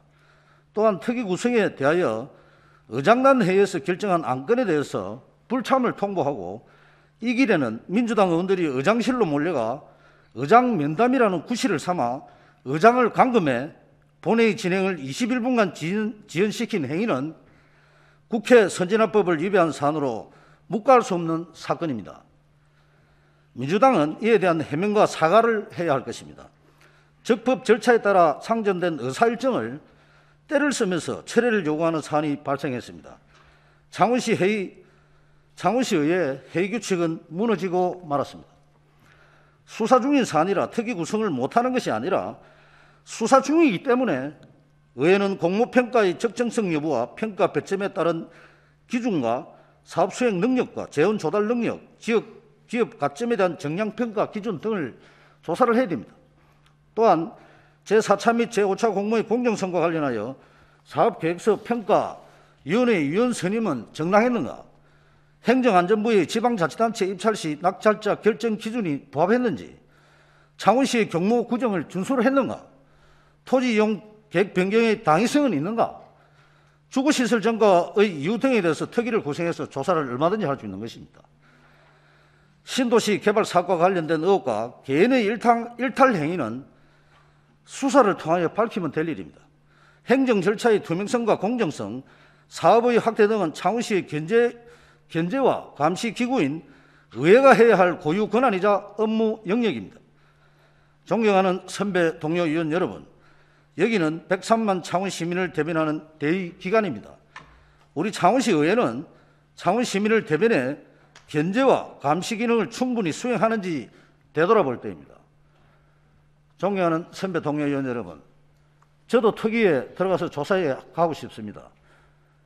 또한 특위 구성에 대하여 의장단 회의에서 결정한 안건에 대해서 불참을 통보하고 이 길에는 민주당 의원들이 의장실로 몰려가 의장 면담이라는 구실을 삼아 의장을 감금해 본회의 진행을 21분간 지연시킨 행위는 국회 선진화법을 위배한 사안으로 묵과할 수 없는 사건입니다. 민주당은 이에 대한 해명과 사과를 해야 할 것입니다. 적법 절차에 따라 상정된 의사일정을 때를 쓰면서 철회를 요구하는 사안이 발생했습니다. 창원시 의회 회의규칙은 무너지고 말았습니다. 수사 중인 사안이라 특위 구성을 못하는 것이 아니라 수사 중이기 때문에 의회는 공모평가의 적정성 여부와 평가 배점에 따른 기준과 사업 수행 능력과 재원 조달 능력, 기업 가점에 대한 정량평가 기준 등을 조사를 해야 됩니다. 또한 제4차 및 제5차 공모의 공정성과 관련하여 사업계획서 평가위원회의 위원 선임은 정당했는가? 행정안전부의 지방자치단체 입찰 시 낙찰자 결정 기준이 부합했는지, 창원시의 경무 구정을 준수를 했는가? 토지 이용 계획 변경의 당위성은 있는가? 주거시설 전가의 이유 등에 대해서 특위를 구성해서 조사를 얼마든지 할 수 있는 것입니다. 신도시 개발 사업과 관련된 의혹과 개인의 일탈 행위는 수사를 통하여 밝히면 될 일입니다. 행정 절차의 투명성과 공정성, 사업의 확대 등은 창원시의 견제와 감시 기구인 의회가 해야 할 고유 권한이자 업무 영역입니다. 존경하는 선배 동료 의원 여러분, 여기는 103만 창원 시민을 대변하는 대의 기관입니다. 우리 창원시 의회는 창원 시민을 대변해 견제와 감시 기능을 충분히 수행하는지 되돌아볼 때입니다. 존경하는 선배 동료 의원 여러분, 저도 특위에 들어가서 조사에 가고 싶습니다.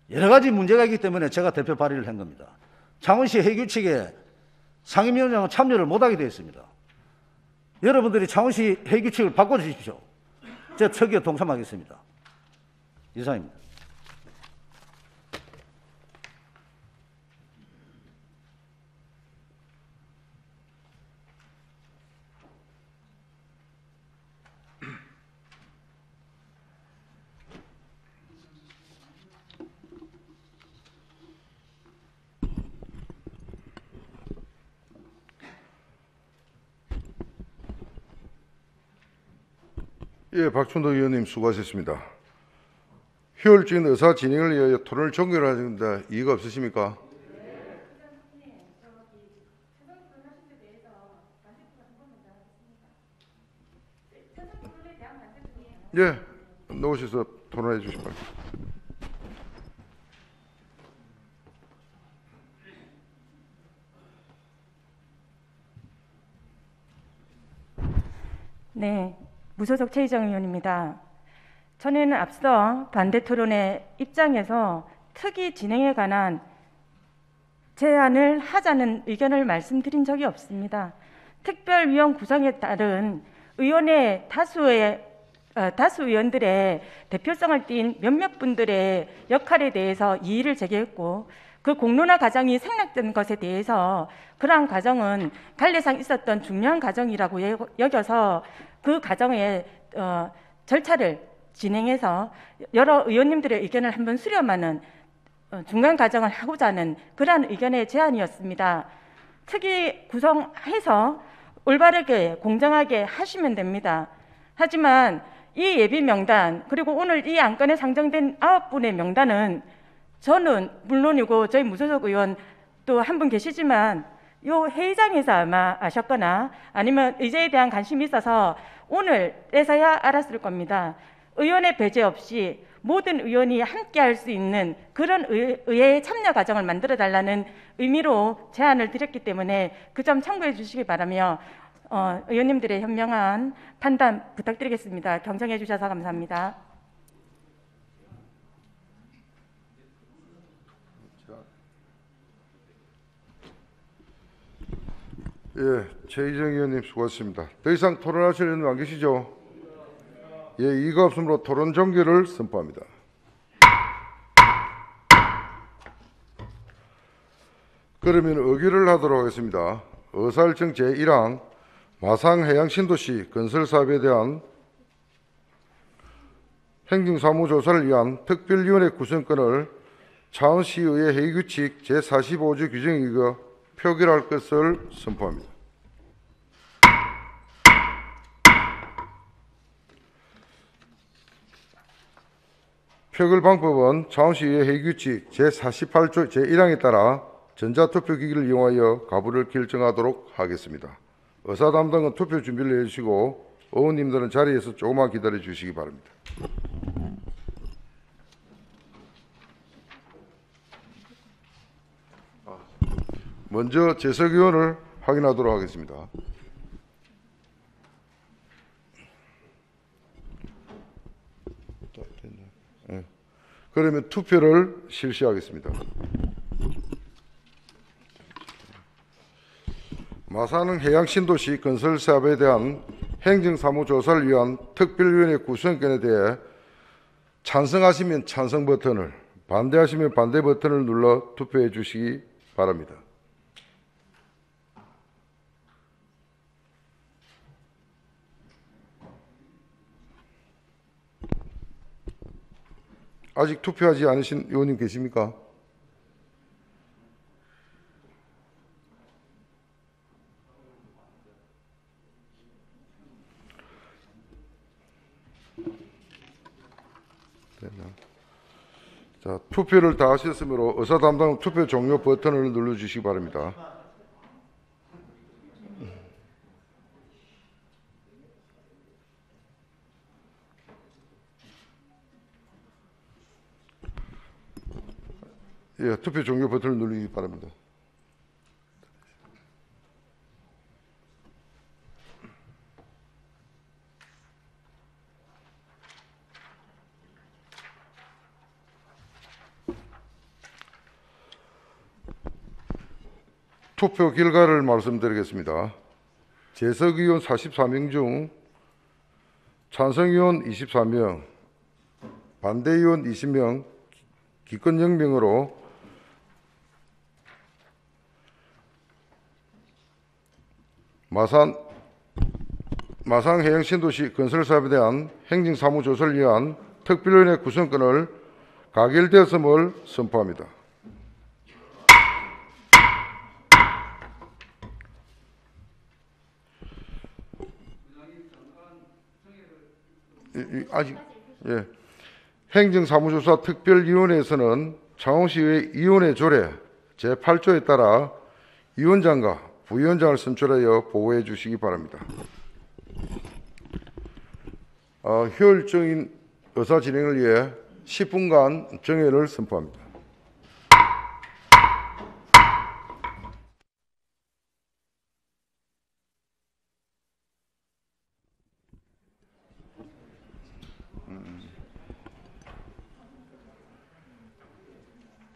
여러 가지 문제가 있기 때문에 제가 대표 발의를 한 겁니다. 창원시 회규칙에 상임위원장은 참여를 못하게 되어 있습니다. 여러분들이 창원시 회규칙을 바꿔주십시오. 제가 특위에 동참하겠습니다. 이상입니다. 예, 박춘덕 의원님 수고하셨습니다. 효율적인 의사 진행을 위하여 토론을 종결하는데 이의가 없으십니까? 예, 나오셔서 토론해 주시기 바랍니다. 네, 무소속 최희정 의원입니다. 저는 앞서 반대 토론의 입장에서 특위 진행에 관한 제안을 하자는 의견을 말씀드린 적이 없습니다. 특별위원 구성에 따른 의원의 다수 의원들의 대표성을 띈 몇몇 분들의 역할에 대해서 이의를 제기했고, 그 공론화 과정이 생략된 것에 대해서 그러한 과정은 관례상 있었던 중요한 과정이라고 여겨서 그 과정의 절차를 진행해서 여러 의원님들의 의견을 한번 수렴하는 중간 과정을 하고자 하는 그러한 의견의 제안이었습니다. 특위 구성해서 올바르게 공정하게 하시면 됩니다. 하지만 이 예비 명단, 그리고 오늘 이 안건에 상정된 9분의 명단은 저는 물론이고 저희 무소속 의원 또 한 분 계시지만 요 회의장에서 아마 아셨거나 아니면 의제에 대한 관심이 있어서 오늘에서야 알았을 겁니다. 의원의 배제 없이 모든 의원이 함께 할 수 있는 그런 의회의 참여 과정을 만들어 달라는 의미로 제안을 드렸기 때문에 그 점 참고해 주시기 바라며 의원님들의 현명한 판단 부탁드리겠습니다. 경청해 주셔서 감사합니다. 예, 최희정 의원님 수고하셨습니다. 더 이상 토론하실 의원님 안 계시죠? 예, 이의가 없으므로 토론 종결을 선포합니다. 그러면 의결을 하도록 하겠습니다. 의사일정 제1항 마상해양신도시 건설사업에 대한 행정사무조사를 위한 특별위원회 구성권을 창원시의회 회의규칙 제45조 규정에 의거 표결할 것을 선포합니다. 표결 방법은 창원시의회 회의규칙 제48조 제1항에 따라 전자투표기기를 이용하여 가부를 결정하도록 하겠습니다. 의사 담당은 투표 준비를 해주시고 의원님들은 자리에서 조금만 기다려 주시기 바랍니다. 먼저 재석 의원을 확인하도록 하겠습니다. 네. 그러면 투표를 실시하겠습니다. 마산항 해양신도시 건설사업에 대한 행정사무조사를 위한 특별위원회 구성권에 대해 찬성하시면 찬성 버튼을, 반대하시면 반대 버튼을 눌러 투표해 주시기 바랍니다. 아직 투표하지 않으신 의원님 계십니까? 자, 투표를 다 하셨으므로 의사 담당 투표 종료 버튼을 눌러주시기 바랍니다. 예, 투표 종료 버튼을 누르기 바랍니다. 투표 결과를 말씀드리겠습니다. 재석의원 44명 중 찬성의원 24명, 반대의원 20명, 기권 0명으로 마산해양신도시 건설사업에 대한 행정사무조사를 위한 특별위원회 구성권을 가결되었음을 선포합니다. 아직 예. 행정사무조사 특별위원회에서는 창원시의 위원회 조례 제8조에 따라 위원장과 부위원장을 선출하여 보고해 주시기 바랍니다. 효율적인 의사 진행을 위해 10분간 정회를 선포합니다.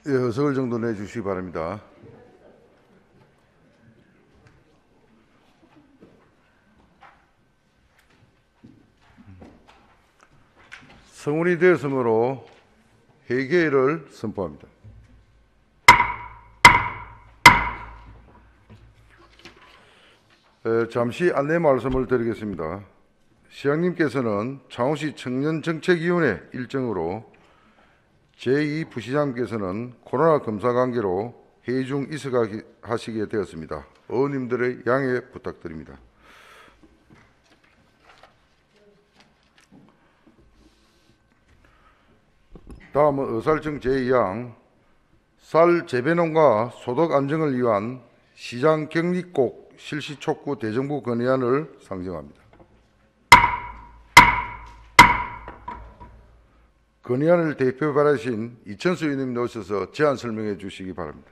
예, 의석을 정도 내주시기 바랍니다. 성운이 되었으므로 회개를 선포합니다. 잠시 안내 말씀을 드리겠습니다. 시장님께서는 창원시 청년정책위원회 일정으로 제2 부시장님께서는 코로나 검사 관계로 회의 중 이석하시게 되었습니다. 의원님들의 양해 부탁드립니다. 다음은 의사일정 제2항 쌀 재배농가 소득 안정을 위한 시장 격리곡 실시 촉구 대정부 건의안을 상정합니다. 건의안을 대표 발의하신 이천수 의원님 나오셔서 제안 설명해 주시기 바랍니다.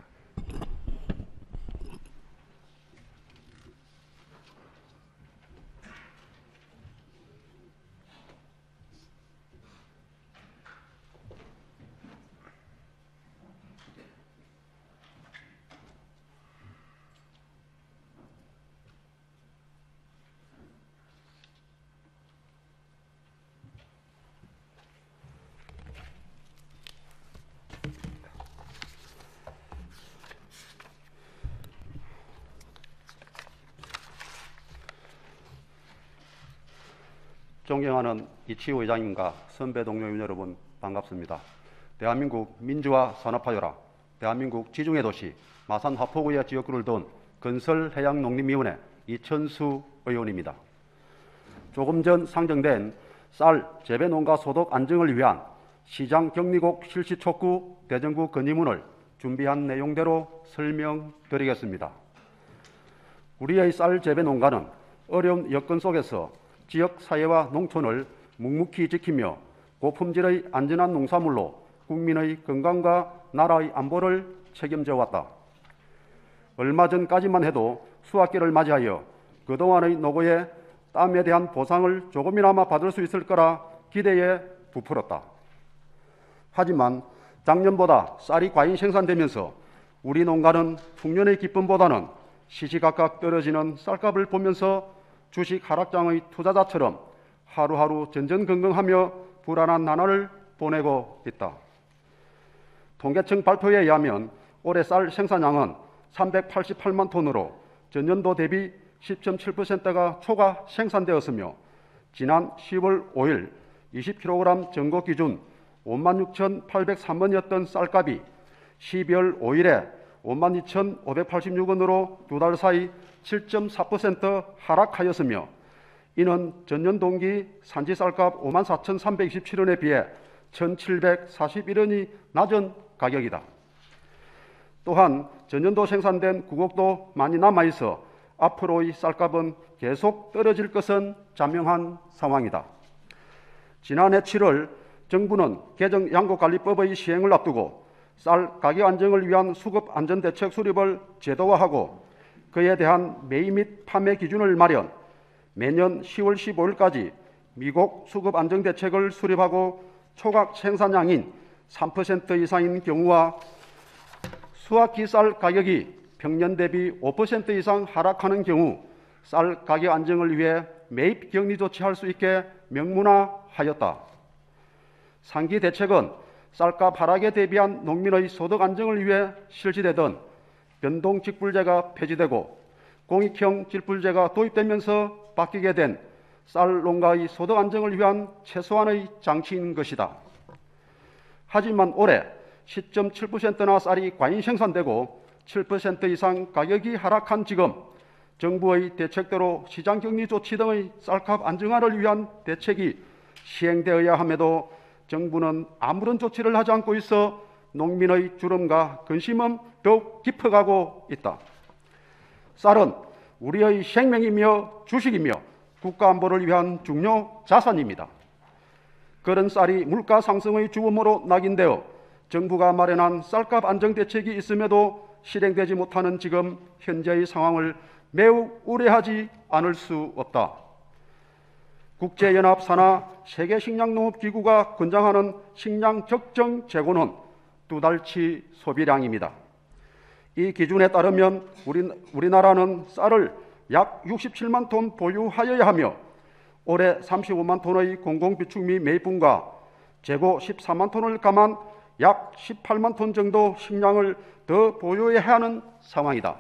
존경하는 이치우 의장님과 선배 동료 여러분 반갑습니다. 대한민국 민주화 산업화 혈압, 대한민국 지중해 도시 마산 하포구의 지역구를 둔 건설해양농림위원회 이천수 의원입니다. 조금 전 상정된 쌀 재배농가 소득 안정을 위한 시장 격리곡 실시 촉구 대정부 건의문을 준비한 내용대로 설명드리겠습니다. 우리의 쌀 재배농가는 어려운 여건 속에서 지역 사회와 농촌을 묵묵히 지키며 고품질의 안전한 농산물로 국민의 건강과 나라의 안보를 책임져 왔다. 얼마 전까지만 해도 수확기를 맞이하여 그동안의 노고에 땀에 대한 보상을 조금이나마 받을 수 있을 거라 기대에 부풀었다. 하지만 작년보다 쌀이 과잉 생산되면서 우리 농가는 풍년의 기쁨보다는 시시각각 떨어지는 쌀값을 보면서 주식 하락장의 투자자처럼 하루하루 전전긍긍하며 불안한 나날을 보내고 있다. 통계청 발표에 의하면 올해 쌀 생산량은 388만 톤으로 전년도 대비 10.7%가 초과 생산되었으며 지난 10월 5일 20kg 전고 기준 56,803원이었던 쌀값이 12월 5일에 52,586원으로 두 달 사이 7.4% 하락하였으며 이는 전년 동기 산지 쌀값 54,327원에 비해 1,741원이 낮은 가격이다. 또한 전년도 생산된 구곡도 많이 남아있어 앞으로의 쌀값은 계속 떨어질 것은 자명한 상황이다. 지난해 7월 정부는 개정 양곡관리법의 시행을 앞두고 쌀 가격 안정을 위한 수급 안전 대책 수립을 제도화하고 그에 대한 매입 및 판매 기준을 마련, 매년 10월 15일까지 미국 수급 안정 대책을 수립하고 초각 생산량인 3% 이상인 경우와 수확기 쌀 가격이 평년 대비 5% 이상 하락하는 경우 쌀 가격 안정을 위해 매입 격리 조치할 수 있게 명문화하였다. 상기 대책은 쌀값 하락에 대비한 농민의 소득 안정을 위해 실시되던 변동 직불제가 폐지되고 공익형 직불제가 도입되면서 바뀌게 된 쌀 농가의 소득 안정을 위한 최소한의 장치인 것이다. 하지만 올해 10.7%나 쌀이 과잉 생산되고 7% 이상 가격이 하락한 지금 정부의 대책대로 시장격리 조치 등의 쌀값 안정화를 위한 대책이 시행되어야 함에도 정부는 아무런 조치를 하지 않고 있어 농민의 주름과 근심은 더욱 깊어가고 있다. 쌀은 우리의 생명이며 주식이며 국가안보를 위한 중요 자산입니다. 그런 쌀이 물가 상승의 주범으로 낙인되어 정부가 마련한 쌀값 안정 대책이 있음에도 실행되지 못하는 지금 현재의 상황을 매우 우려하지 않을 수 없다. 국제연합 산하 세계식량농업기구가 권장하는 식량 적정 재고는 2달치 소비량입니다. 이 기준에 따르면 우리나라는 쌀을 약 67만 톤 보유하여야 하며 올해 35만 톤의 공공비축미 매입분과 재고 14만 톤을 감안 약 18만 톤 정도 식량을 더 보유해야 하는 상황이다.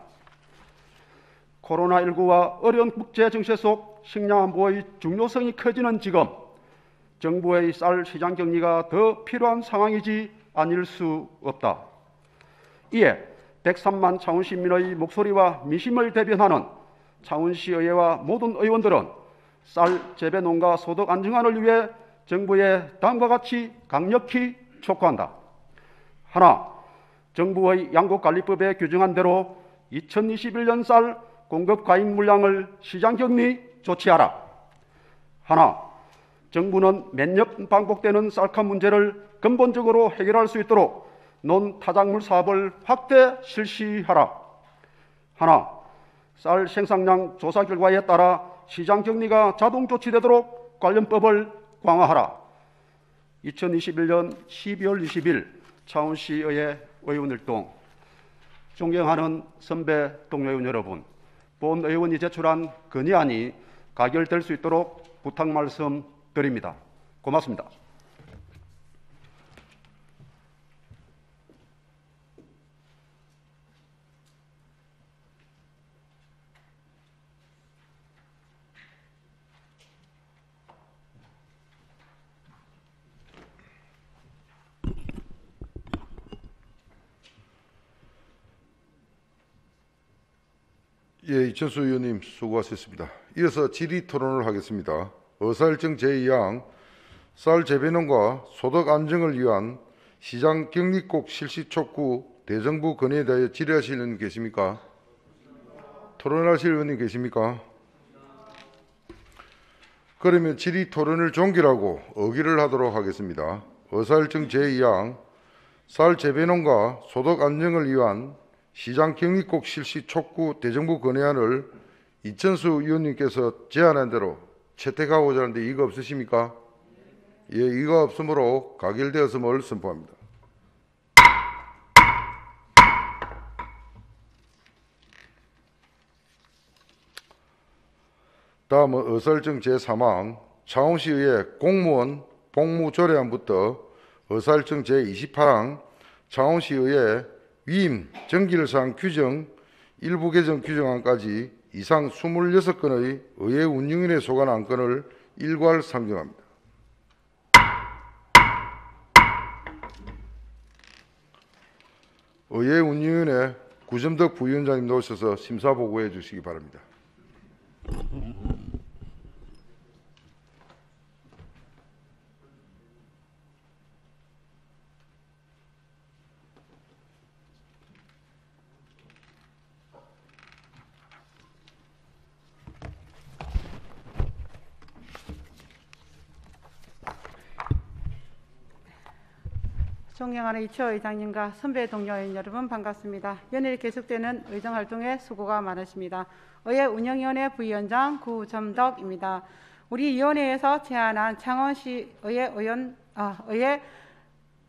코로나19와 어려운 국제 정세 속 식량 안보의 중요성이 커지는 지금 정부의 쌀 시장 격리가 더 필요한 상황이지 아닐 수 없다. 이에 103만 창원 시민의 목소리와 민심을 대변하는 창원시의회와 모든 의원들은 쌀 재배 농가 소득 안정화를 위해 정부에 다음과 같이 강력히 촉구한다. 하나, 정부의 양곡관리법에 규정한 대로 2021년 쌀 공급 과잉 물량을 시장 격리 조치하라. 하나, 정부는 매년 반복되는 쌀값 문제를 근본적으로 해결할 수 있도록 논타작물 사업을 확대 실시하라. 하나, 쌀 생산량 조사 결과에 따라 시장 격리가 자동 조치되도록 관련법을 강화하라. 2021년 12월 20일 창원시의회 의원활동. 존경하는 선배 동료의원 여러분, 본 의원이 제출한 건의안이 가결될 수 있도록 부탁 말씀드립니다. 고맙습니다. 예, 이천수 의원님 수고하셨습니다. 이어서 질의 토론을 하겠습니다. 어사일정 제2항 쌀 재배농가 소득 안정을 위한 시장 격리국 실시 촉구 대정부 건의에 대해 질의하실 의원님 계십니까? 토론하실 의원님 계십니까? 그러면 질의 토론을 종결하고 의결을 하도록 하겠습니다. 어사일정 제2항 쌀 재배농가 소득 안정을 위한 시장 격리국 실시 촉구 대정부 건의안을 이천수 의원님께서 제안한 대로 채택하고자 하는데 이의가 없으십니까? 예, 이의가 없으므로 가결되었음을 선포합니다. 다음은 어사일정 제3항 창원시의회 공무원 복무조례안부터 어사일정 제28항 창원시의회 위임 정기일상 규정 일부 개정 규정안까지 이상 26건의 의회 운영위원회 소관 안건을 일괄 상정합니다. 의회 운영위원회 구점덕 부위원장님 나오셔서 심사 보고해 주시기 바랍니다. 존경하는 이치호 의장님과 선배 동료 의원 여러분 반갑습니다. 연일 계속되는 의정활동에 수고가 많으십니다. 의회 운영위원회 부위원장 구점덕입니다. 우리 위원회에서 제안한 창원시 의회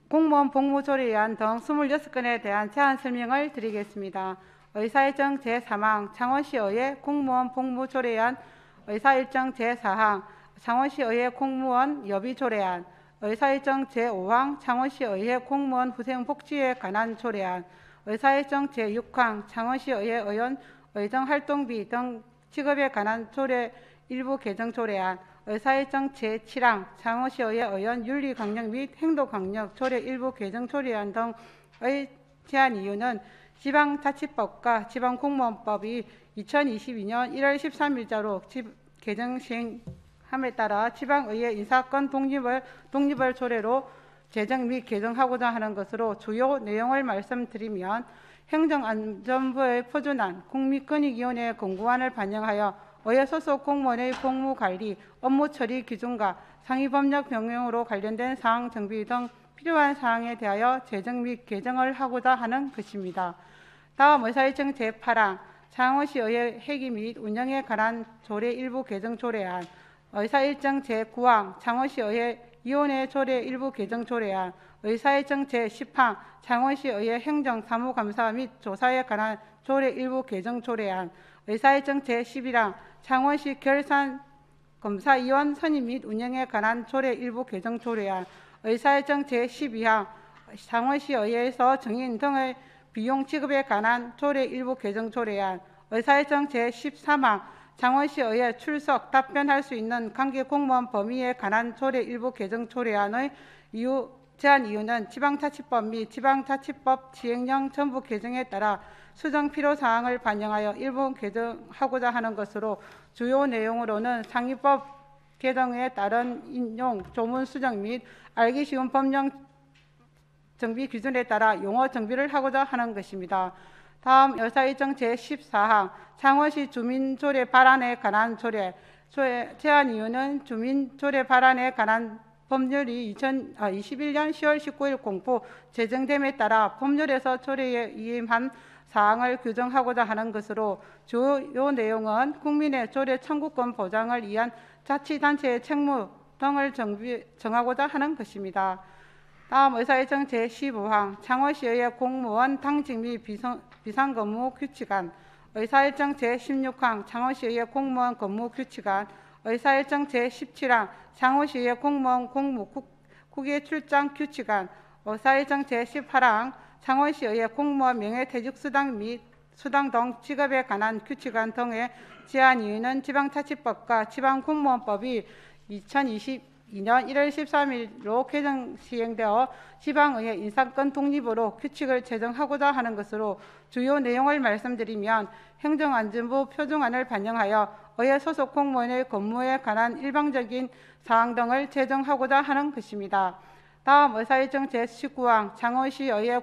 공무원 복무조례안 등 26건에 대한 제안 설명을 드리겠습니다. 의사일정 제3항 창원시의회 공무원 복무조례안, 의사일정 제4항 창원시의회 공무원 여비조례안, 의사일정 제5항 창원시의회 공무원 후생복지에 관한 조례안, 의사일정 제6항 창원시의회 의원 의정활동비 등 지급에 관한 조례 일부 개정 조례안, 의사일정 제7항 창원시의회 의원 윤리강령 및 행동강령 조례 일부 개정 조례안 등의 제안 이유는 지방자치법과 지방공무원법이 2022년 1월 13일자로 개정 시행함에 따라 지방의회 인사권 독립을 조례로 제정 및 개정하고자 하는 것으로 주요 내용을 말씀드리면 행정안전부의 표준안 국민권익위원회 권고안을 반영하여 의회 소속 공무원의 공무관리, 업무처리 기준과 상위법령 변경으로 관련된 사항 정비 등 필요한 사항에 대하여 제정 및 개정을 하고자 하는 것입니다. 다음 의사일정 제8항 창원시의회 회기 및 운영에 관한 조례 일부 개정 조례안, 의사일정 제9항 창원시의회 위원회 조례 일부 개정 조례안, 의사일정 제10항 창원시의회 행정사무감사 및 조사에 관한 조례 일부 개정 조례안, 의사일정 제11항 창원시 결산검사위원 선임 및 운영에 관한 조례 일부 개정 조례안, 의사일정 제12항 창원시의회에서 정인 등의 비용 지급에 관한 조례 일부 개정 조례안, 의사일정 제13항 창원시의회 출석 답변할 수 있는 관계 공무원 범위에 관한 조례 일부 개정 조례안의 제안 이유는 지방자치법 및 지방자치법 시행령 전부 개정에 따라 수정 필요 사항을 반영하여 일부 개정하고자 하는 것으로 주요 내용으로는 상위법 개정에 따른 인용, 조문 수정 및 알기 쉬운 법령 정비 기준에 따라 용어 정비를 하고자 하는 것입니다. 다음 의사일정 제14항 창원시 주민조례 발안에 관한 조례 제안 이유는 주민조례 발안에 관한 법률이 2021년 10월 19일 공포 제정됨에 따라 법률에서 조례에 위임한 사항을 규정하고자 하는 것으로 주요 내용은 국민의 조례 청구권 보장을 위한 자치단체의 책무 등을 정하고자 하는 것입니다. 다음 의사일정 제15항 창원시의회 공무원 당직 및 비상근무 규칙안, 의사일정 제16항 창원시의회 공무원 근무 규칙안, 의사일정 제17항 창원시의회 공무원 공무 국외 출장 규칙안, 의사일정 제18항 창원시의회 공무원 명예퇴직수당 및 수당 등 지급에 관한 규칙안 등의 제안 이유는 지방자치법과 지방공무원법이 2022년 1월 13일로 개정 시행되어 지방의회 인사권 독립으로 규칙을 제정하고자 하는 것으로 주요 내용을 말씀드리면 행정안전부 표준안을 반영하여 의회 소속 공무원의 근무에 관한 일방적인 사항 등을 제정하고자 하는 것입니다. 다음 의사일정 제19항 창원시의회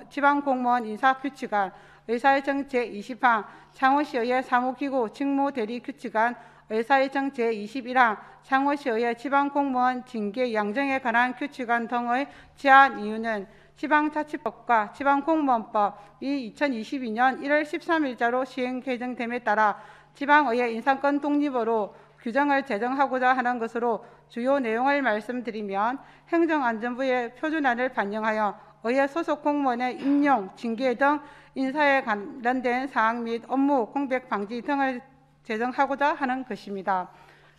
지방공무원 인사규칙안, 의사일정 제20항 창원시의회 사무기구 직무대리 규칙안, 의사일정 제21항 창원시의회 지방공무원 징계 양정에 관한 규칙안 등의 제안 이유는 지방자치법과 지방공무원법이 2022년 1월 13일자로 시행 개정됨에 따라 지방의회 인사권 독립으로 규정을 제정하고자 하는 것으로 주요 내용을 말씀드리면 행정안전부의 표준안을 반영하여 의회 소속 공무원의 임용, 징계 등 인사에 관련된 사항 및 업무 공백 방지 등을 제정하고자 하는 것입니다.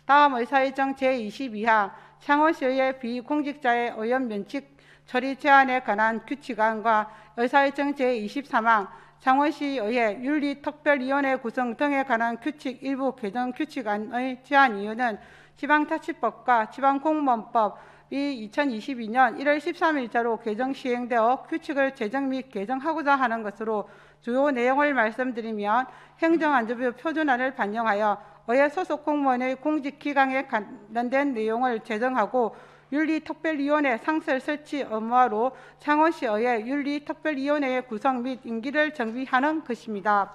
다음 의사일정 제22항 창원시의회 비공직자의 의원 면책 처리 제한에 관한 규칙안과 의사일정 제23항 창원시의회 윤리특별위원회 구성 등에 관한 규칙 일부 개정 규칙안의 제안 이유는 지방자치법과 지방공무원법이 2022년 1월 13일자로 개정 시행되어 규칙을 제정 및 개정하고자 하는 것으로 주요 내용을 말씀드리면 행정안전부 표준안을 반영하여 의회 소속 공무원의 공직기강에 관련된 내용을 제정하고 윤리특별위원회 상설 설치 의무화로 창원시의회 윤리특별위원회의 구성 및 임기를 정비하는 것입니다.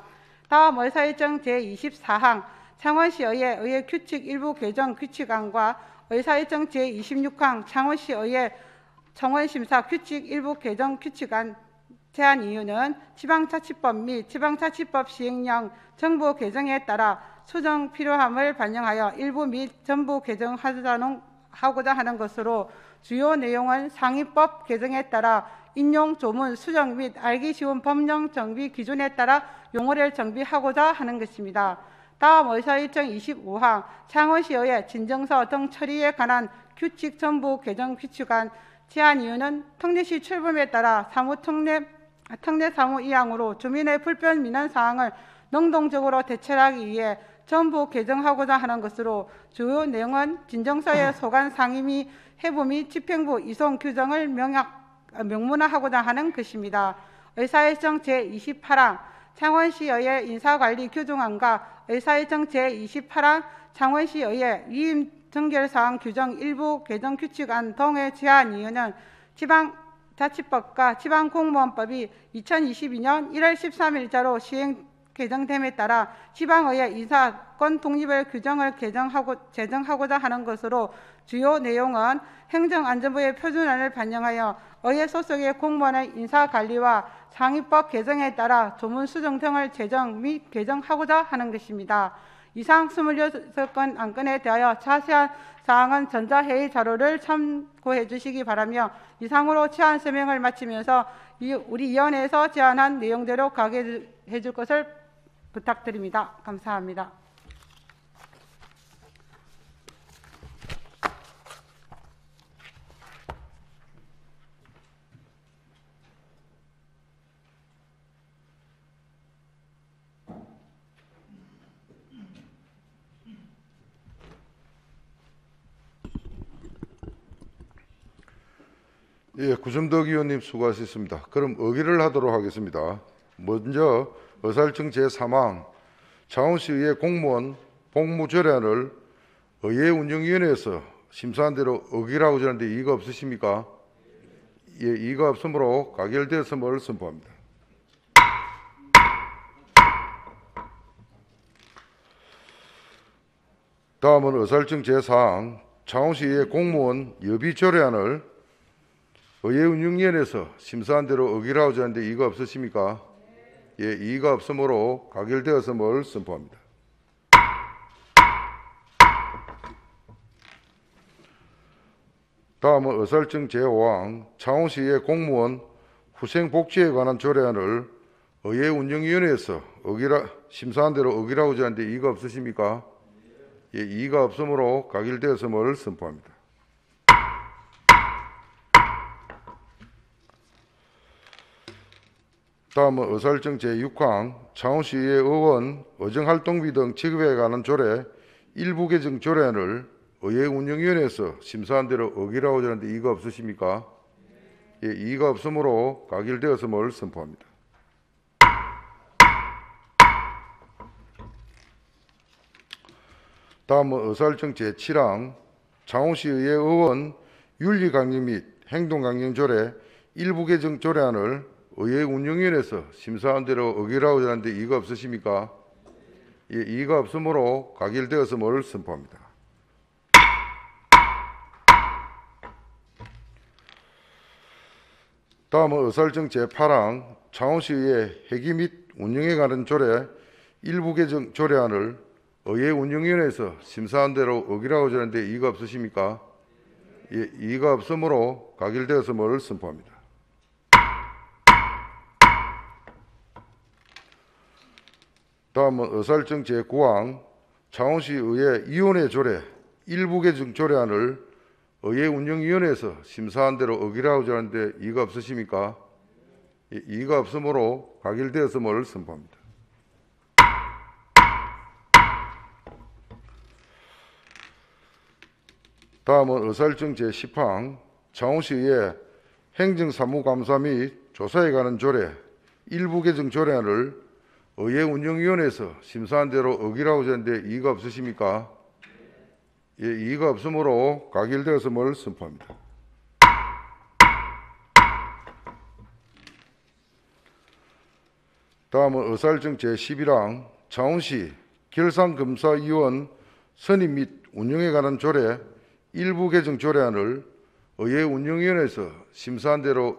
다음 의사일정 제24항 창원시의회 의회 규칙 일부 개정 규칙안과 의사일정 제26항 창원시의회 청원심사 규칙 일부 개정 규칙안 제안 이유는 지방자치법 및 지방자치법 시행령 정부 개정에 따라 수정 필요함을 반영하여 일부 및 전부 개정하고자 하는 것으로 주요 내용은 상위법 개정에 따라 인용 조문 수정 및 알기 쉬운 법령 정비 기준에 따라 용어를 정비하고자 하는 것입니다. 다음 의사일정 25항 창원시의회 진정서 등 처리에 관한 규칙 전부 개정 규칙안 제안 이유는 특례시 출범에 따라 특례 사무 2항으로 주민의 불편 민원 사항을 능동적으로 대처하기 위해 전부 개정하고자 하는 것으로 주요 내용은 진정서의 소관 상의 및 해부 및 집행부 이송 규정을 명문화하고자 하는 것입니다. 의사일정 제28항 창원시의회 인사관리 규정안과 의사일정 제28항 창원시의회 위임 정결사항 규정 일부 개정 규칙안 등의 제안 이유는 지방자치법과 지방공무원법이 2022년 1월 13일자로 시행 개정됨에 따라 지방의회 인사권 독립의 규정을 제정하고자 하는 것으로 주요 내용은 행정안전부의 표준안을 반영하여 의회 소속의 공무원의 인사관리와 상위법 개정에 따라 조문 수정 등을 제정 및 개정하고자 하는 것입니다. 이상 26건 안건에 대하여 자세한 사항은 전자회의 자료를 참고해 주시기 바라며 이상으로 제안 설명을 마치면서 우리 위원회에서 제안한 내용대로 가게 해줄 것을 부탁드립니다. 감사합니다. 예, 구점덕 의원님 수고하셨습니다. 그럼 의결을 하도록 하겠습니다. 먼저 의사일정 제3항 창원시의회 공무원 복무조례안을 의회 운영위원회에서 심사한 대로 의결하고자 하는데 이의가 없으십니까? 예, 이의가 없으므로 가결되었음을 선포합니다. 다음은 의사일정 제4항 창원시의회 공무원 여비조례안을 의회 운영위원회에서 심사한 대로 의결하고자 하는데 이의가 없으십니까? 예, 이의가 없으므로 가결되었음을 선포합니다. 다음은 의사일정 제5항 창원시의회 공무원 후생복지에 관한 조례안을 의회 운영위원회에서 심사한 대로 의결하고자 하는데 이의가 없으십니까? 예, 이의가 없으므로 가결되었음을 선포합니다. 다음은 의사일정 제6항 창원시의회 의원 의정활동비 등 지급에 관한 조례 일부 개정 조례안을 의회 운영위원회에서 심사한 대로 의결하고자 하는데 이의가 없으십니까? 예, 이의가 없으므로 가결되었음을 선포합니다. 다음은 의사일정 제7항 창원시의회 의원 윤리강령 및 행동강령 조례 일부 개정 조례안을 의회 운영위원회에서 심사한 대로 의결하고자 하는데 이의가 없으십니까? 예, 이의가 없으므로 가결되었음을 선포합니다. 다음은 의사일정 제8항 창원시의회 회기 및 운영에 관한 조례 일부 개정 조례안을 의회 운영위원회에서 심사한 대로 의결하고자 하는데 이의가 없으십니까? 예, 이의가 없으므로 가결되었음을 선포합니다. 다음은 의사일정 제9항 창원시의회 위원회 조례 일부 개정 조례안을 의회 운영위원회에서 심사한 대로 의결하고자 하는데 이의가 없으십니까? 예, 이의가 없으므로 가결되었음을 선포합니다. 다음은 의사일정 제10항 창원시의회 행정사무감사 및 조사에 관한 조례 일부 개정 조례안을 의회 운영위원회에서 심사한 대로 의결하고자 하는데 이의가 없으십니까? 예, 이의가 없으므로 가결되었음을 선포합니다. 다음은 의사일정 제11항 창원시 결산검사위원 선임 및 운영에 관한 조례 일부 개정 조례안을 의회 운영위원회에서 심사한 대로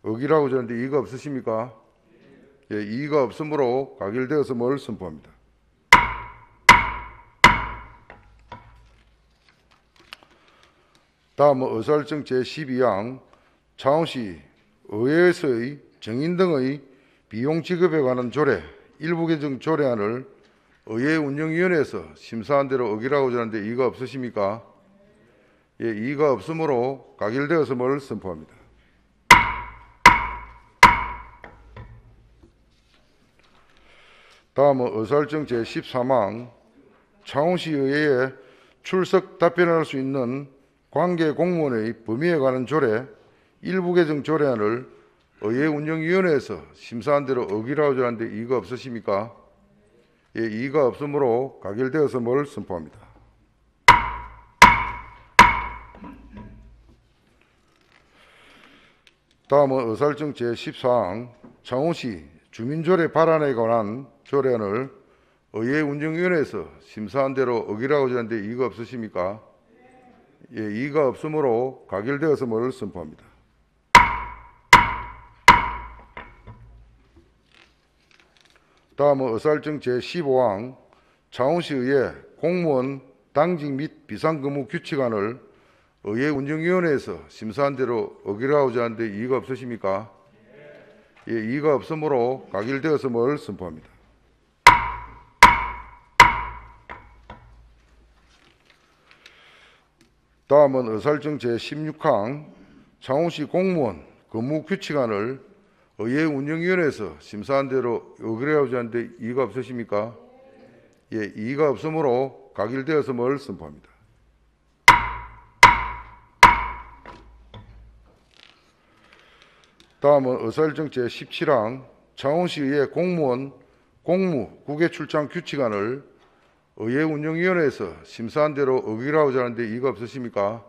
어기라고 저는데 이의가 없으십니까? 예, 이의가 없으므로 가결되었음을 선포합니다. 다음은 의사일정 제12항 창원시 의회에서의 정인 등의 비용 지급에 관한 조례 일부 개정 조례안을 의회 운영위원회에서 심사한 대로 어기라고 저는데 이의가 없으십니까? 예, 이의가 없으므로 가결되었음을 선포합니다. 다음은 의사일정 제13항 창원시 의회에 출석 답변할 수 있는 관계 공무원의 범위에 관한 조례 일부 개정 조례안을 의회 운영위원회에서 심사한 대로 어기라고 저는데 이의가 없으십니까? 예, 이의가 없으므로 가결되었음을 선포합니다. 다음은 의사일정 제14항 창원시 주민조례 발안에 관한 조례안을 의회 운영위원회에서 심사한 대로 어기라고 저는데 이의가 없으십니까? 예, 이의가 없으므로 가결되었음을 선포합니다. 다음은 의사일정 제15항 창원시의회 공무원 당직 및 비상근무 규칙안을 의회 운영위원회에서 심사한 대로 어기라고 저는데 이의가 없으십니까? 예, 이의가 없으므로 가결되었음을 선포합니다. 다음은 의사일정 제16항 창원시 공무원 근무 규칙안을 의회 운영위원회에서 심사한 대로 어기라고 저는데 이의가 없으십니까? 예, 이의가 없으므로 가결되었음을 선포합니다. 다음은 의사일정 제17항 창원시의회 공무원 공무 국외 출장 규칙안을 의회 운영위원회에서 심사한 대로 어기라고 저는데 이의가 없으십니까?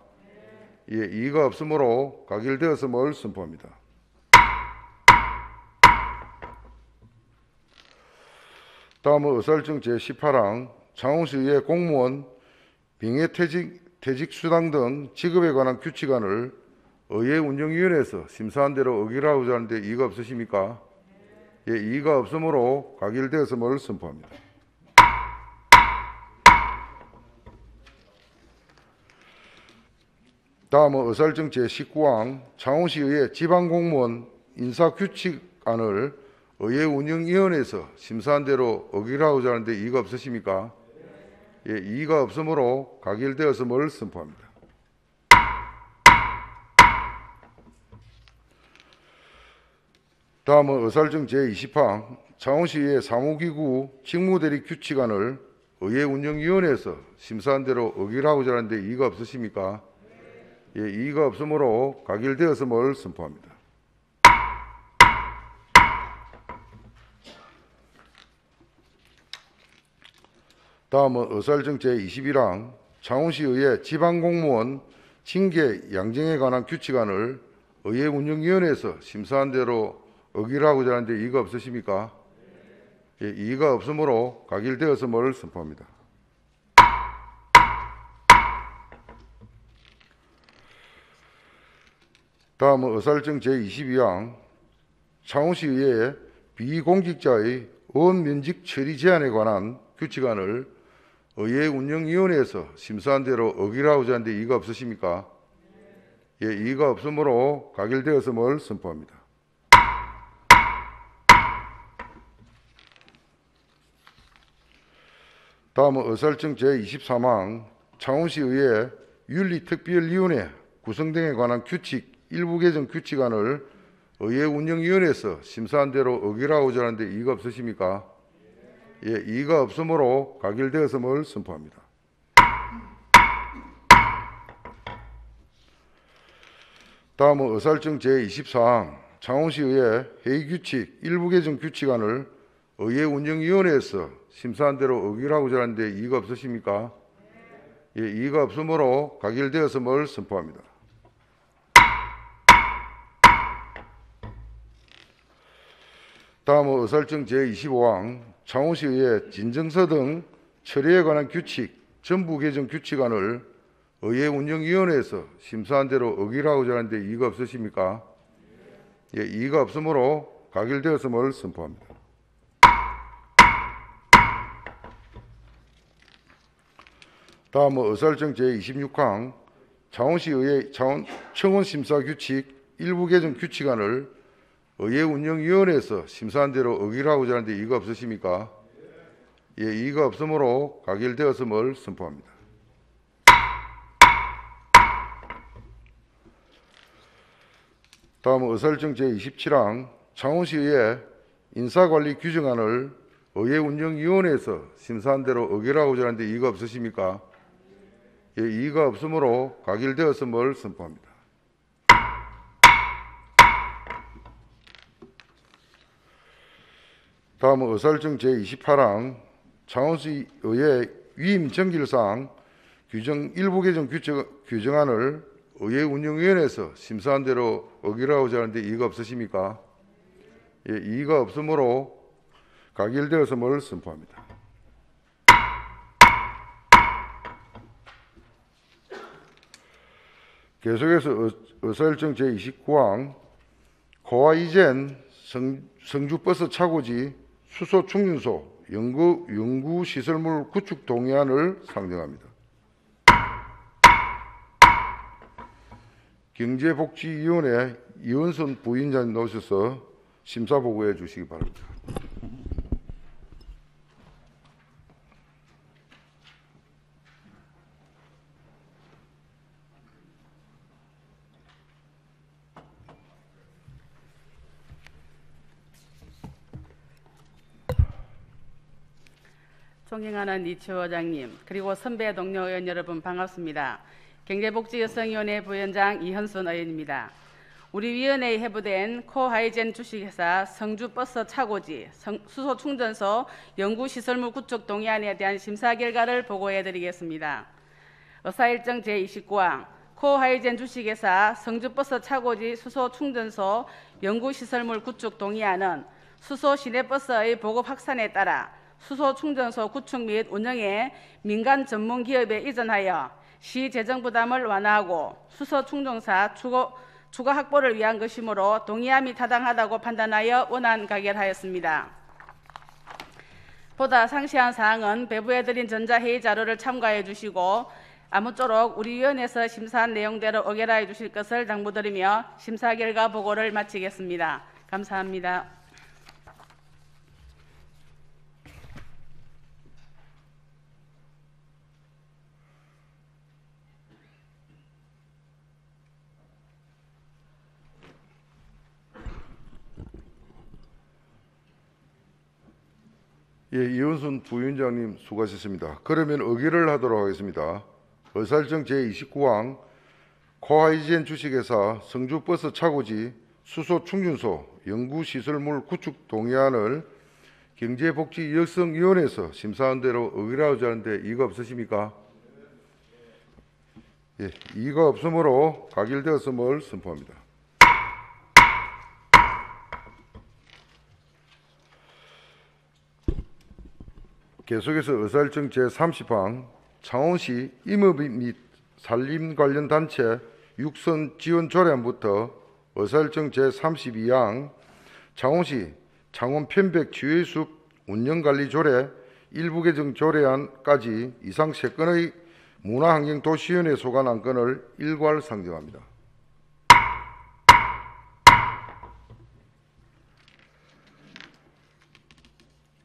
예, 이의가 없으므로 가결되었음을 선포합니다. 다음은 의사일정 제18항 창원시의회 공무원 병해퇴직 수당 등 지급에 관한 규칙안을 의회 운영위원회에서 심사한 대로 어기라고 하는데 이의가 없으십니까? 예, 이의가 없으므로 가결되었음을 선포합니다. 다음은 의사일정 제19항 창원시의회 지방공무원 인사규칙안을 의회 운영위원회에서 심사한 대로 어기라고 하는데 이의가 없으십니까? 예, 이의가 없으므로 가결되었음을 선포합니다. 다음은 의사일정 제20항 창원시의회 사무기구 직무대리 규칙안을 의회 운영위원회에서 심사한 대로 어기라고 하는데 이의가 없으십니까? 예, 이의가 없으므로 가결되었음을 선포합니다. 다음은 의사일정 제21항 창원시의회 지방공무원 징계 양정에 관한 규칙안을 의회 운영위원회에서 심사한 대로 어기라고 하는데 이의가 없으십니까? 예, 이의가 없으므로 가결되었음을 선포합니다. 다음은 의사일정 제22항 창원시의회 비공직자의 원면직 처리 제한에 관한 규칙안을 의회 운영위원회에서 심사한 대로 어기라고 하는데 이의가 없으십니까? 예, 이의가 없으므로 가결되었음을 선포합니다. 다음은 의사일정 제23항 창원시의회 윤리특별위원회 구성 등에 관한 규칙 일부 개정 규칙안을 의회 운영위원회에서 심사한 대로 어기라고 하는데 이의가 없으십니까? 예, 이의가 없으므로 가결되었음을 선포합니다. 다음은 의사일정 제24항 창원시의회 회의규칙 일부 개정 규칙안을 의회 운영위원회에서 심사한 대로 어기라고 하는데 이의가 없으십니까? 예, 이의가 없으므로 가결되었음을 선포합니다. 다음은 의사일정 제25항 창원시의회 진정서 등 처리에 관한 규칙 전부 개정 규칙안을 의회운영위원회에서 심사한 대로 의결하고자 하는데 이의가 없으십니까? 예, 이의가 없으므로 가결되었음을 선포합니다. 다음은 의사일정 제26항 창원시의회 청원심사규칙 일부 개정 규칙안을 의회운영위원회에서 심사한 대로 의결하고자 하는데 이의가 없으십니까? 예, 이의가 없으므로 가결되었음을 선포합니다. 다음은 의사일정 제27항 창원시의회 인사관리 규정안을 의회운영위원회에서 심사한 대로 의결하고자 하는데 이의가 없으십니까? 예, 이의가 없으므로 가결되었음을 선포합니다. 다음은 의사일정 제28항 창원시의회 위임 정길사항 규정 일부 개정 규정안을 의회운영위원회에서 심사한 대로 의결하고자 하는데 이의가 없으십니까? 예, 이의가 없으므로 가결되었음을 선포합니다. 계속해서 의사일정 제29항 고아이젠 성주버스 차고지 수소 충전소 연구시설물 구축 동의안을 상정합니다. 경제복지위원회 이원선 부위원장님 나오셔서 심사 보고해 주시기 바랍니다. 존경하는 이치호 의장님, 그리고 선배 동료 의원 여러분 반갑습니다. 경제복지여성위원회 부위원장 이현순 의원입니다. 우리 위원회에 회부된 코하이젠 주식회사 성주버스 차고지 수소 충전소 연구시설물 구축 동의안에 대한 심사 결과를 보고해 드리겠습니다. 의사일정 제29항 코하이젠 주식회사 성주버스 차고지 수소 충전소 연구시설물 구축 동의안은 수소 시내버스의 보급 확산에 따라 수소 충전소 구축 및 운영에 민간 전문 기업에 이전하여 시 재정 부담을 완화하고 수소 충전사 추가 확보를 위한 것이므로 동의함이 타당하다고 판단하여 원안 가결하였습니다. 보다 상세한 사항은 배부해드린 전자회의 자료를 참고해 주시고 아무쪼록 우리 위원회에서 심사한 내용대로 의결하여 주실 것을 당부드리며 심사 결과 보고를 마치겠습니다. 감사합니다. 예, 이원순 부위원장님 수고하셨습니다. 그러면 의결을 하도록 하겠습니다. 의사일정 제29항 코하이젠 주식회사 성주버스 차고지 수소 충전소 연구시설물 구축 동의안을 경제복지여성위원회에서 심사한 대로 의결하고자 하는데 이의가 없으십니까? 예, 이의가 없으므로 가결되었음을 선포합니다. 계속해서 의사일정 제30항 창원시 임업 및 산림 관련 단체 육선 지원 조례안부터 의사일정 제32항 창원시 창원 편백 지회숲 운영관리 조례 일부 개정 조례안까지 이상 3건의 문화환경도시위원회 소관 안건을 일괄 상정합니다.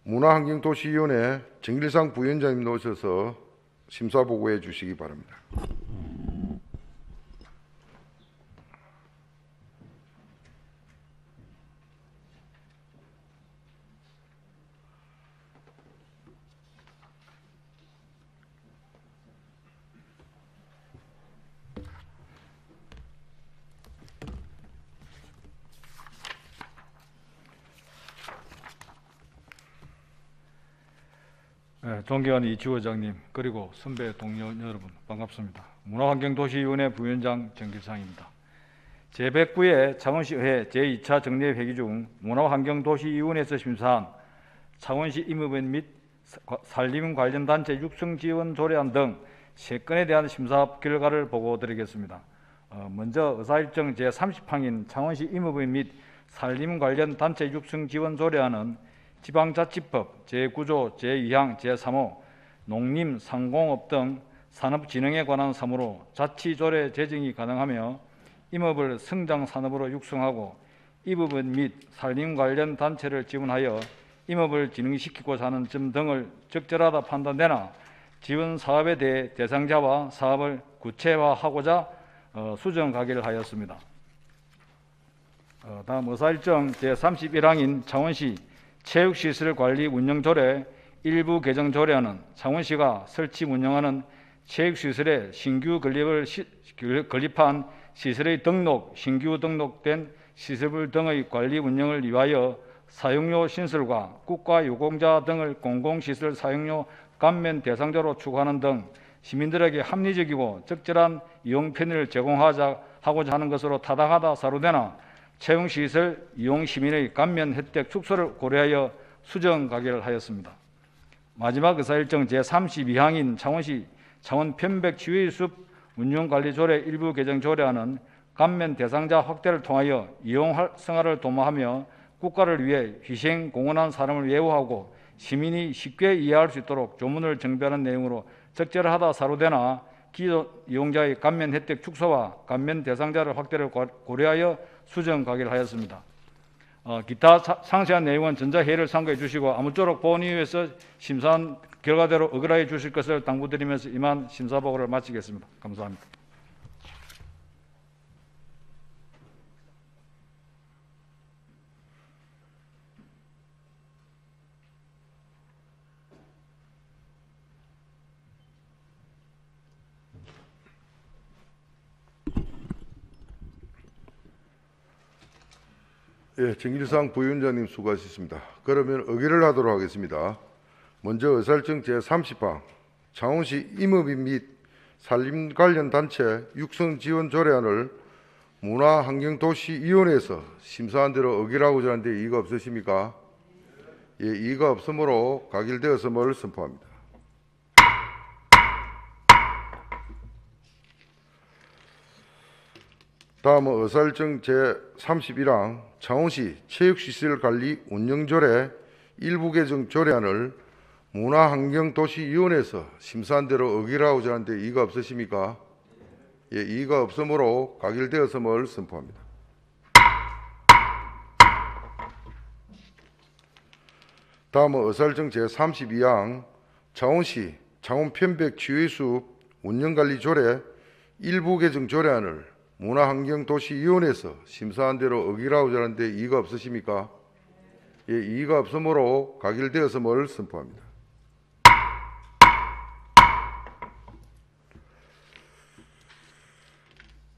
문화환경도시위원회 정길상 부위원장님 나오셔서 심사 보고해 주시기 바랍니다. 존경하는 이치호 의장님, 그리고 선배 동료 여러분 반갑습니다. 문화환경도시위원회 부위원장 정길상입니다. 제109회 창원시의회 제2차 정례 회기 중 문화환경도시위원회에서 심사한 창원시 임업원 및 산림 관련 단체 육성 지원 조례안 등 3건에 대한 심사 결과를 보고드리겠습니다. 먼저 의사일정 제30항인 창원시 임업인 및 산림 관련 단체 육성 지원 조례안은 지방자치법 제9조 제2항 제3호 농림, 상공업 등 산업진흥에 관한 사무로 자치조례 제정이 가능하며 임업을 성장산업으로 육성하고 이 부분 및 산림 관련 단체를 지원하여 임업을 진흥시키고자 하는 점 등을 적절하다 판단되나 지원 사업에 대해 대상자와 사업을 구체화하고자 수정 가결을 하였습니다. 다음 의사일정 제31항인 창원시 체육시설관리 운영조례 일부 개정 조례안은 창원시가 설치 운영하는 체육시설에 신규 건립한 시설의 등록, 신규 등록된 시설물 등의 관리 운영을 위하여 사용료 신설과 국가유공자 등을 공공시설 사용료 감면 대상자로 추구하는 등 시민들에게 합리적이고 적절한 이용 편의를 제공하고자 하는 것으로 타당하다 사료되나 채용시설 이용 시민의 감면 혜택 축소를 고려하여 수정 가결을 하였습니다. 마지막 의사일정 제32항인 창원시 창원 편백지휘숲 운영관리조례 일부 개정 조례안은 감면 대상자 확대를 통하여 이용 활성화를 도모하며 국가를 위해 희생 공헌한 사람을 예우하고 시민이 쉽게 이해할 수 있도록 조문을 정비하는 내용으로 적절하다 사료되나 기존 이용자의 감면 혜택 축소와 감면 대상자를 확대를 고려하여 수정 가결하였습니다. 기타 상세한 내용은 전자회의를 참고해 주시고 아무쪼록 본의위에서 심사한 결과대로 의결하여 주실 것을 당부드리면서 이만 심사보고를 마치겠습니다. 감사합니다. 예, 정일상 부위원장님 수고하셨습니다. 그러면 의결을 하도록 하겠습니다. 먼저 의사일정 제30항 창원시 임업인 및 산림 관련 단체 육성 지원 조례안을 문화환경도시위원회에서 심사한 대로 의결하고자 하는데 이의가 없으십니까? 예, 이의가 없으므로 가결되었음을 선포합니다. 다음은 의사일정 제31항 창원시 체육시설관리 운영조례 일부 개정 조례안을 문화환경도시위원회에서 심사한 대로 의결하고자 하는데 이의가 없으십니까? 예, 이의가 없으므로 가결되었음을 선포합니다. 다음은 의사일정 제32항 창원시 창원편백지휘숲 운영관리조례 일부 개정 조례안을 문화환경도시위원회에서 심사한 대로 의결하고자 하는데 이의가 없으십니까? 예, 이의가 없으므로 가결되었음을 선포합니다.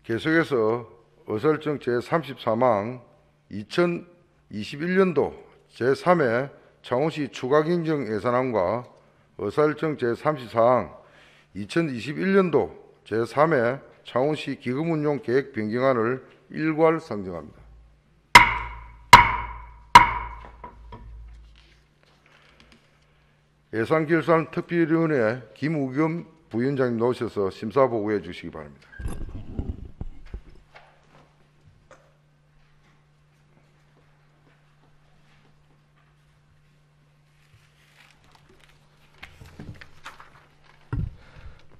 계속해서 의사일정 제33항 2021년도 제3회 창원시 추가경정 예산안과 의사일정 제34항 2021년도 제3회 창원시 기금운용 계획 변경안을 일괄 상정합니다. 예산결산특별위원회 김우겸 부위원장님 나오셔서 심사 보고해 주시기 바랍니다.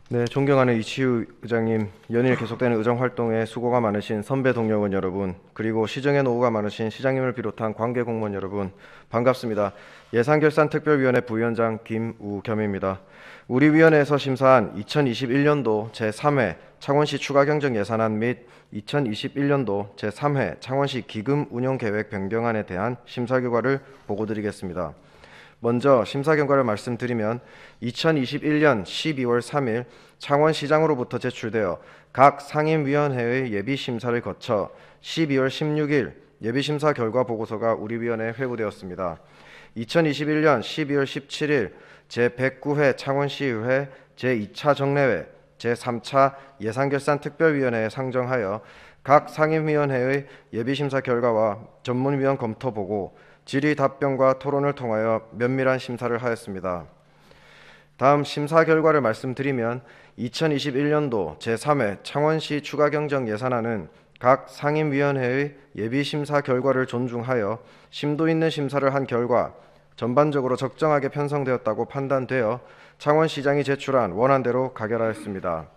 네, 존경하는 이치우 의장님, 연일 계속되는 의정 활동에 수고가 많으신 선배 동료 의원 여러분, 그리고 시정의 노고가 많으신 시장님을 비롯한 관계 공무원 여러분, 반갑습니다. 예산결산특별위원회 부위원장 김우겸입니다. 우리 위원회에서 심사한 2021년도 제3회 창원시 추가경정 예산안 및 2021년도 제3회 창원시 기금 운용계획 변경안에 대한 심사 결과를 보고드리겠습니다. 먼저 심사 결과를 말씀드리면 2021년 12월 3일 창원시장으로부터 제출되어 각 상임위원회의 예비심사를 거쳐 12월 16일 예비심사 결과 보고서가 우리 위원회에 회부되었습니다. 2021년 12월 17일 제109회 창원시의회 제2차 정례회 제3차 예산결산특별위원회에 상정하여 각 상임위원회의 예비심사 결과와 전문위원 검토 보고 질의 답변과 토론을 통하여 면밀한 심사를 하였습니다. 다음 심사 결과를 말씀드리면 2021년도 제3회 창원시 추가경정 예산안은 각 상임위원회의 예비심사 결과를 존중하여 심도 있는 심사를 한 결과 전반적으로 적정하게 편성되었다고 판단되어 창원시장이 제출한 원안대로 가결하였습니다.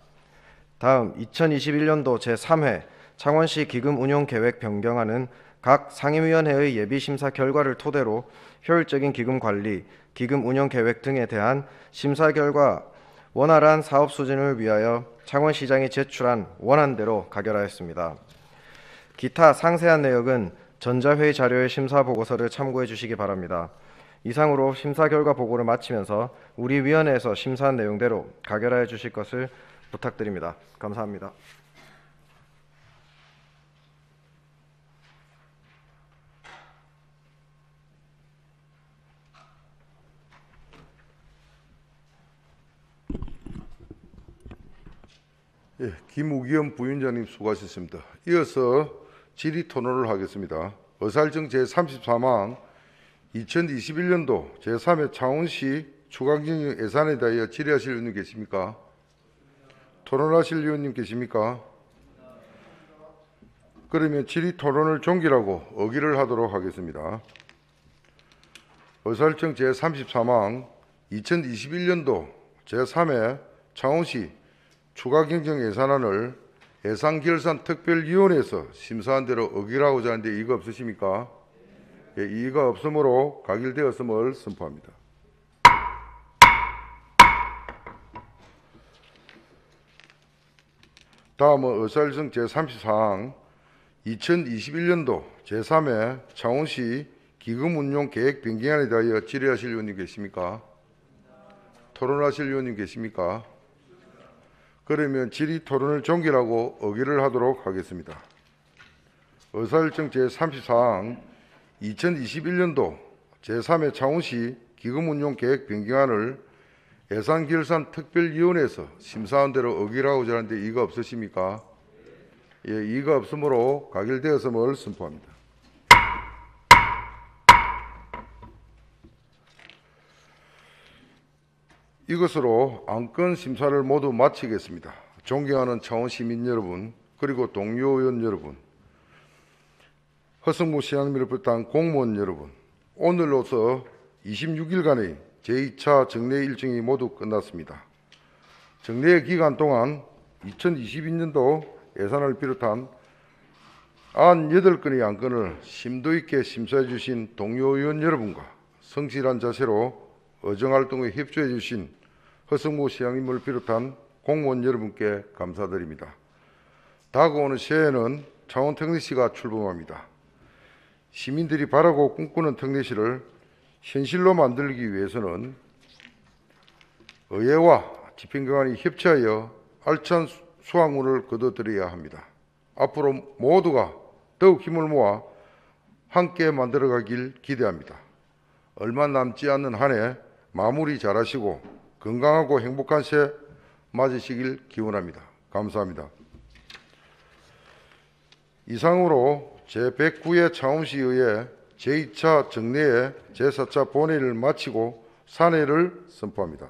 다음 2021년도 제3회 창원시 기금 운용 계획 변경안은 각 상임위원회의 예비심사 결과를 토대로 효율적인 기금 관리, 기금 운영 계획 등에 대한 심사 결과 원활한 사업 수진을 위하여 창원시장이 제출한 원안대로 가결하였습니다. 기타 상세한 내역은 전자회의 자료의 심사 보고서를 참고해 주시기 바랍니다. 이상으로 심사 결과 보고를 마치면서 우리 위원회에서 심사한 내용대로 가결하여 주실 것을 부탁드립니다. 감사합니다. 예, 김우기현 부위원장님 수고하셨습니다. 이어서 질의 토론을 하겠습니다. 의사일정 제34망 2021년도 제3회 창원시 추가경정 예산에 대하여 질의하실 의원님 계십니까? 토론하실 의원님 계십니까? 그러면 질의 토론을 종결하고 의결을 하도록 하겠습니다. 의사일정 제34망 2021년도 제3회 창원시 추가경정 예산안을 예산결산특별위원회에서 심사한 대로 의결하고자 하는데 이의가 없으십니까? 예, 이의가 없으므로 가결되었음을 선포합니다. 다음은 의사일정 제34항 2021년도 제3회 창원시 기금운용 계획 변경안에 대하여 질의하실 의원님 계십니까? 토론하실 의원님 계십니까? 그러면 질의 토론을 종결하고 의결을 하도록 하겠습니다. 의사일정 제34항 2021년도 제3회 창원시 기금운용 계획 변경안을 예산결산특별위원회에서 심사한 대로 의결하고자 하는데 이의가 없으십니까? 예, 이의가 없으므로 가결되었음을 선포합니다. 이것으로 안건 심사를 모두 마치겠습니다. 존경하는 창원 시민 여러분, 그리고 동료 의원 여러분, 허성무 시장님을 비롯한 공무원 여러분, 오늘로서 26일간의 제2차 정례 일정이 모두 끝났습니다. 정례 기간 동안 2022년도 예산을 비롯한 98건의 안건을 심도 있게 심사해 주신 동료 의원 여러분과 성실한 자세로 의정활동에 협조해 주신 허성무 시장님을 비롯한 공무원 여러분께 감사드립니다. 다가오는 새해에는 창원 특례시가 출범합니다. 시민들이 바라고 꿈꾸는 특례시를 현실로 만들기 위해서는 의회와 집행기관이 협치하여 알찬 수확물을 거둬들여야 합니다. 앞으로 모두가 더욱 힘을 모아 함께 만들어가길 기대합니다. 얼마 남지 않는 한 해 마무리 잘하시고 건강하고 행복한 새해 맞으시길 기원합니다. 감사합니다. 이상으로 제109회 창원시의회 제2차 정례회 제4차 본회의를 마치고 산회를 선포합니다.